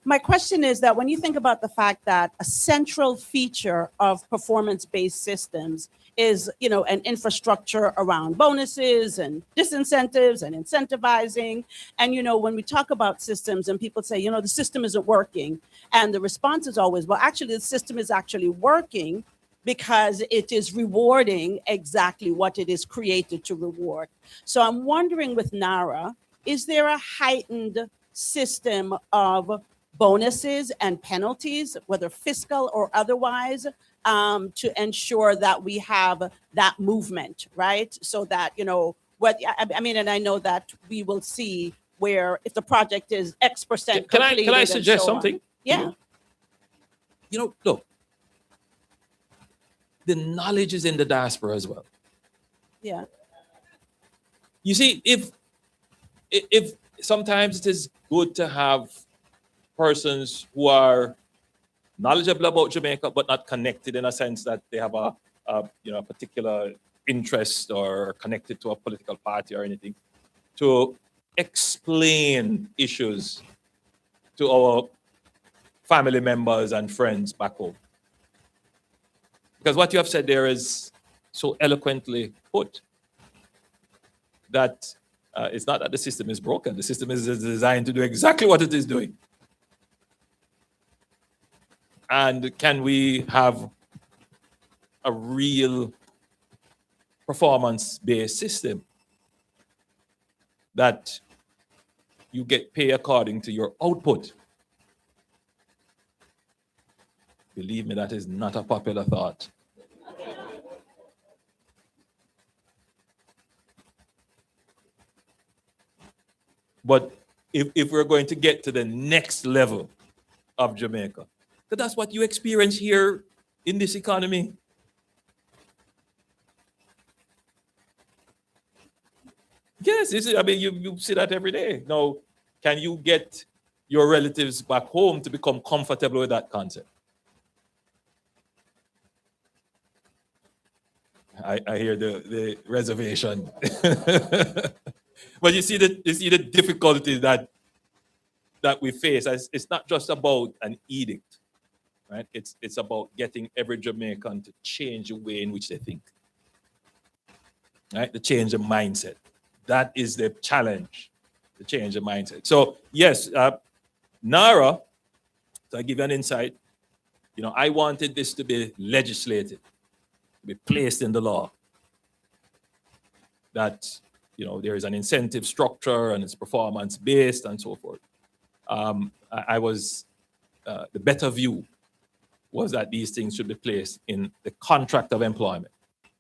My question is that when you think about the fact that a central feature of performance-based systems is, an infrastructure around bonuses and disincentives and incentivizing. And, when we talk about systems and people say, the system isn't working, and the response is always, well, actually, the system is actually working because it is rewarding exactly what it is created to reward. So I'm wondering with NARA, is there a heightened system of bonuses and penalties, whether fiscal or otherwise, to ensure that we have that movement, right? So that, and I know that we will see where if the project is X percent completed. Can I suggest something? Yeah. Look, the knowledge is in the diaspora as well. Yeah. You see, if sometimes it is good to have persons who are knowledgeable about Jamaica, but not connected in a sense that they have a particular interest or connected to a political party or anything, to explain issues to our family members and friends back home. Because what you have said there is so eloquently put, that it's not that the system is broken. The system is designed to do exactly what it is doing. And can we have a real performance-based system that you get paid according to your output? Believe me, that is not a popular thought. But if we're going to get to the next level of Jamaica. Because that's what you experience here in this economy. Yes, I mean, you see that every day. Now, can you get your relatives back home to become comfortable with that concept? I hear the reservation. But you see the difficulty that we face. It's not just about an edict, right? It's about getting every Jamaican to change the way in which they think, right? To change the mindset. That is the challenge, to change the mindset. So yes, NARA, to give you an insight, I wanted this to be legislated, to be placed in the law. That, there is an incentive structure and it's performance based and so forth. I was, the better view was that these things should be placed in the contract of employment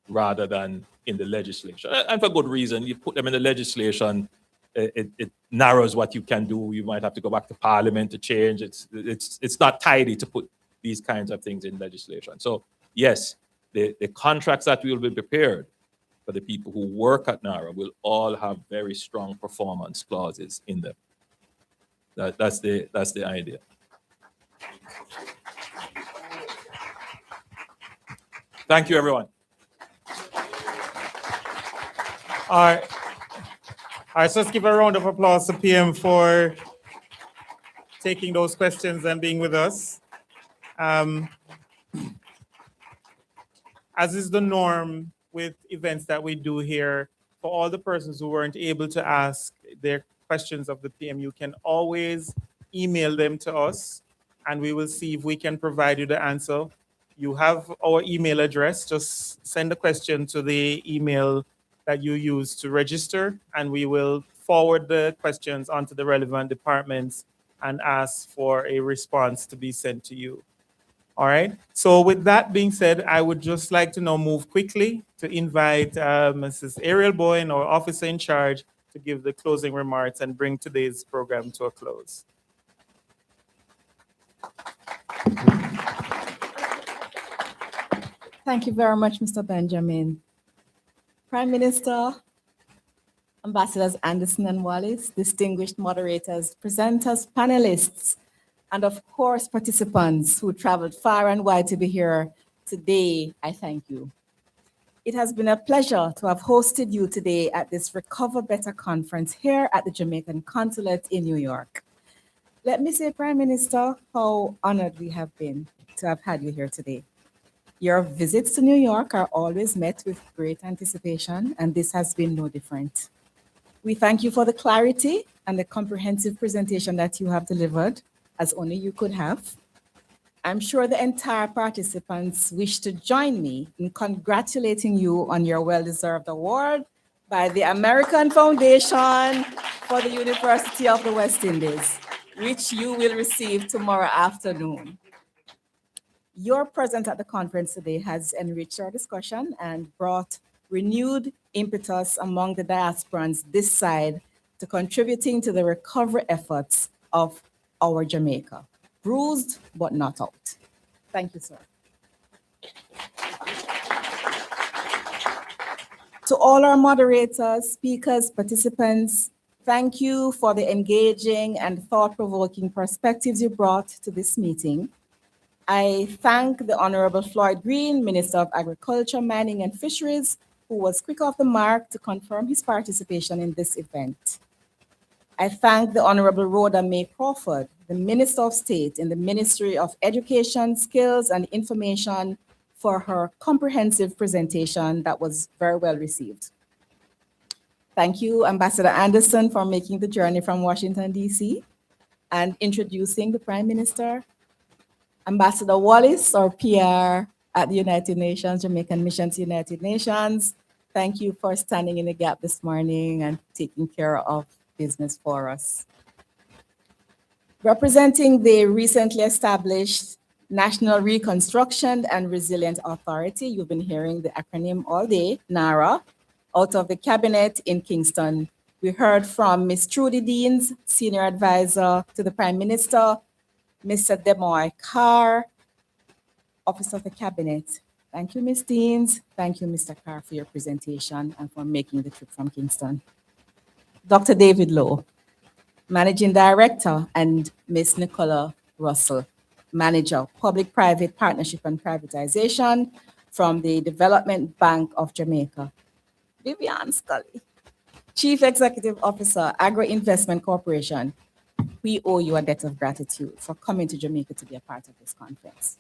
rather than in the legislation. And for good reason. You put them in the legislation, it narrows what you can do. You might have to go back to Parliament to change. It's not tidy to put these kinds of things in legislation. So yes, the contracts that will be prepared for the people who work at NARA will all have very strong performance clauses in them. That's the idea. Thank you, everyone. All right. All right, so let's give a round of applause to PM for taking those questions and being with us. As is the norm with events that we do here, for all the persons who weren't able to ask their questions of the PM, you can always email them to us and we will see if we can provide you the answer. You have our email address. Just send the question to the email that you use to register, and we will forward the questions onto the relevant departments and ask for a response to be sent to you. All right. So with that being said, I would just like to now move quickly to invite Mrs. Ariel Boyne, our officer in charge, to give the closing remarks and bring today's program to a close. Thank you very much, Mr. Benjamin. Prime Minister, Ambassadors Anderson and Wallace, distinguished moderators, presenters, panelists, and of course, participants who traveled far and wide to be here today, I thank you. It has been a pleasure to have hosted you today at this Recover Better conference here at the Jamaican Consulate in New York. Let me say, Prime Minister, how honored we have been to have had you here today. Your visits to New York are always met with great anticipation, and this has been no different. We thank you for the clarity and the comprehensive presentation that you have delivered, as only you could have. I'm sure the entire participants wish to join me in congratulating you on your well-deserved award by the American Foundation for the University of the West Indies, which you will receive tomorrow afternoon. Your presence at the conference today has enriched our discussion and brought renewed impetus among the diasporans this side to contributing to the recovery efforts of our Jamaica. Bruised, but not out. Thank you, sir. To all our moderators, speakers, participants, thank you for the engaging and thought-provoking perspectives you brought to this meeting. I thank the Honorable Floyd Green, Minister of Agriculture, Mining and Fisheries, who was quick off the mark to confirm his participation in this event. I thank the Honorable Rhoda May Crawford, the Minister of State in the Ministry of Education, Skills and Information, for her comprehensive presentation that was very well received. Thank you, Ambassador Anderson, for making the journey from Washington, D.C. and introducing the Prime Minister. Ambassador Wallace, our PR at the United Nations, Jamaican Mission to United Nations, thank you for standing in the gap this morning and taking care of business for us. Representing the recently established National Reconstruction and Resilience Authority, you've been hearing the acronym all day, NARA, out of the Cabinet in Kingston, We heard from Ms. Trudy Deans, Senior Advisor to the Prime Minister, Mr. Demoy Carr, Office of the Cabinet. Thank you, Ms. Deans. Thank you, Mr. Carr, for your presentation and for making the trip from Kingston. Dr. David Lowe, Managing Director, and Ms. Nicola Russell, Manager, Public-Private Partnership and Privatization from the Development Bank of Jamaica. Vivian Scully, Chief Executive Officer, Agro Investment Corporation. We owe you a debt of gratitude for coming to Jamaica to be a part of this conference.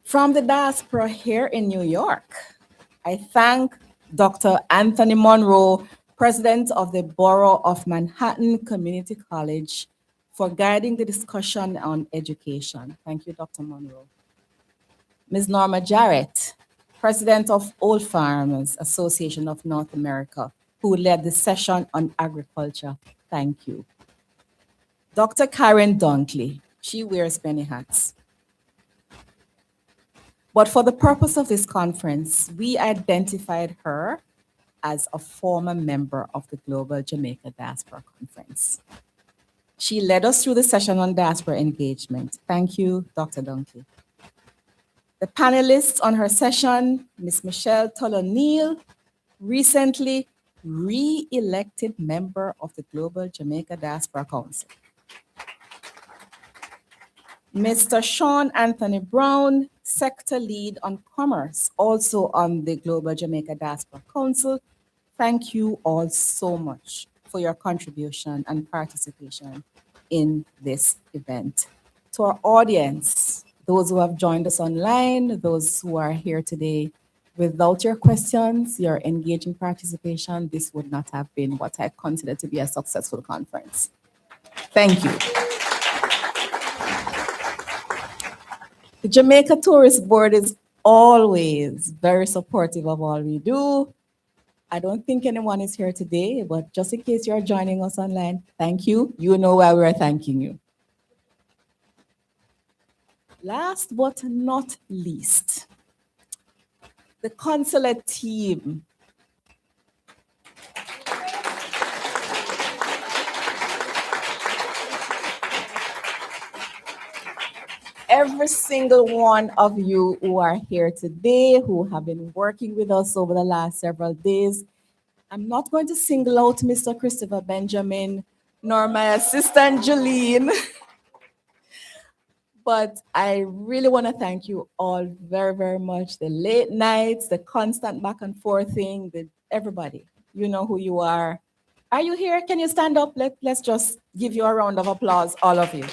From the diaspora here in New York, I thank Dr. Anthony Monroe, President of the Borough of Manhattan Community College, for guiding the discussion on education. Thank you, Dr. Monroe. Ms. Norma Jarrett, President of Old Farmers Association of North America, who led the session on agriculture. Thank you. Dr. Karen Dunkley, she wears many hats. But for the purpose of this conference, we identified her as a former member of the Global Jamaica Diaspora Conference. She led us through the session on diaspora engagement. Thank you, Dr. Dunkley. The panelists on her session, Ms. Michelle Tolonil, recently re-elected member of the Global Jamaica Diaspora Council. Mr. Sean Anthony Brown, Sector Lead on Commerce, also on the Global Jamaica Diaspora Council. Thank you all so much for your contribution and participation in this event. To our audience, those who have joined us online, those who are here today, without your questions, your engaging participation, this would not have been what I consider to be a successful conference. Thank you. The Jamaica Tourist Board is always very supportive of all we do. I don't think anyone is here today, but just in case you're joining us online, thank you. You know why we're thanking you. Last but not least, the consulate team. Every single one of you who are here today, who have been working with us over the last several days. I'm not going to single out Mr. Christopher Benjamin, nor my assistant, Jolene. But I really want to thank you all very, very much. The late nights, the constant back and forth thing, everybody, you know who you are. Are you here? Can you stand up? Let's just give you a round of applause, all of you.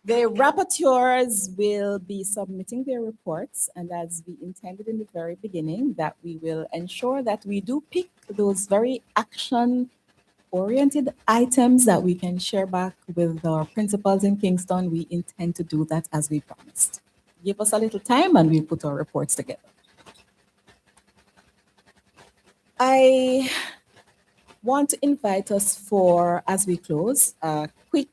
The rapporteurs will be submitting their reports, and as we intended in the very beginning, that we will ensure that we do pick those very action-oriented items that we can share back with our principals in Kingston. We intend to do that as we promised. Give us a little time and we'll put our reports together. I want to invite us for, as we close, a quick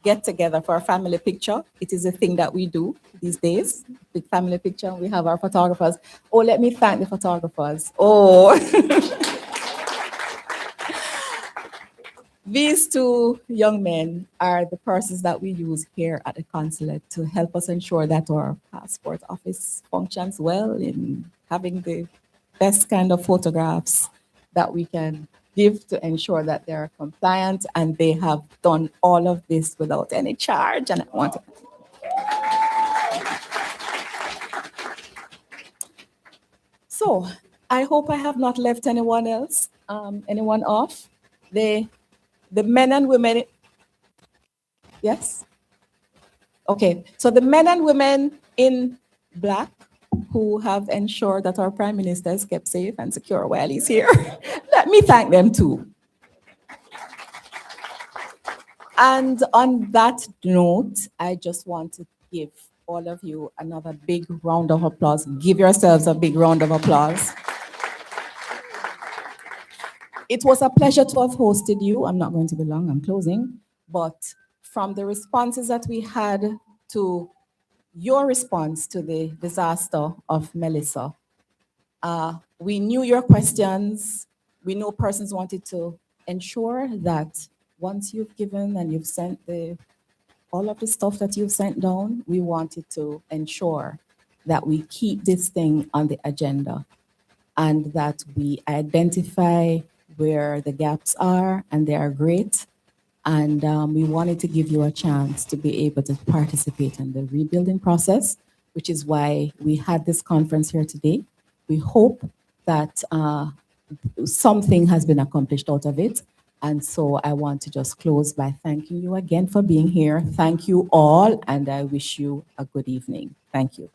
get together for a family picture. It is a thing that we do these days, big family picture. We have our photographers. Oh, let me thank the photographers. Oh, these two young men are the persons that we use here at the consulate to help us ensure that our passport office functions well in having the best kind of photographs that we can give to ensure that they're compliant, and they have done all of this without any charge. And I want to. So I hope I have not left anyone else, anyone off. The men and women. Yes? Okay, so the men and women in black who have ensured that our Prime Minister is kept safe and secure while he's here. Let me thank them too. And on that note, I just want to give all of you another big round of applause. Give yourselves a big round of applause. It was a pleasure to have hosted you. I'm not going to be long, I'm closing. But from the responses that we had to your response to the disaster of Melissa. We knew your questions. We know persons wanted to ensure that once you've given and you've sent all of the stuff that you've sent down, we wanted to ensure that we keep this thing on the agenda and that we identify where the gaps are, and they are great. And we wanted to give you a chance to be able to participate in the rebuilding process, which is why we had this conference here today. We hope that something has been accomplished out of it. And so I want to just close by thanking you again for being here. Thank you all, and I wish you a good evening. Thank you.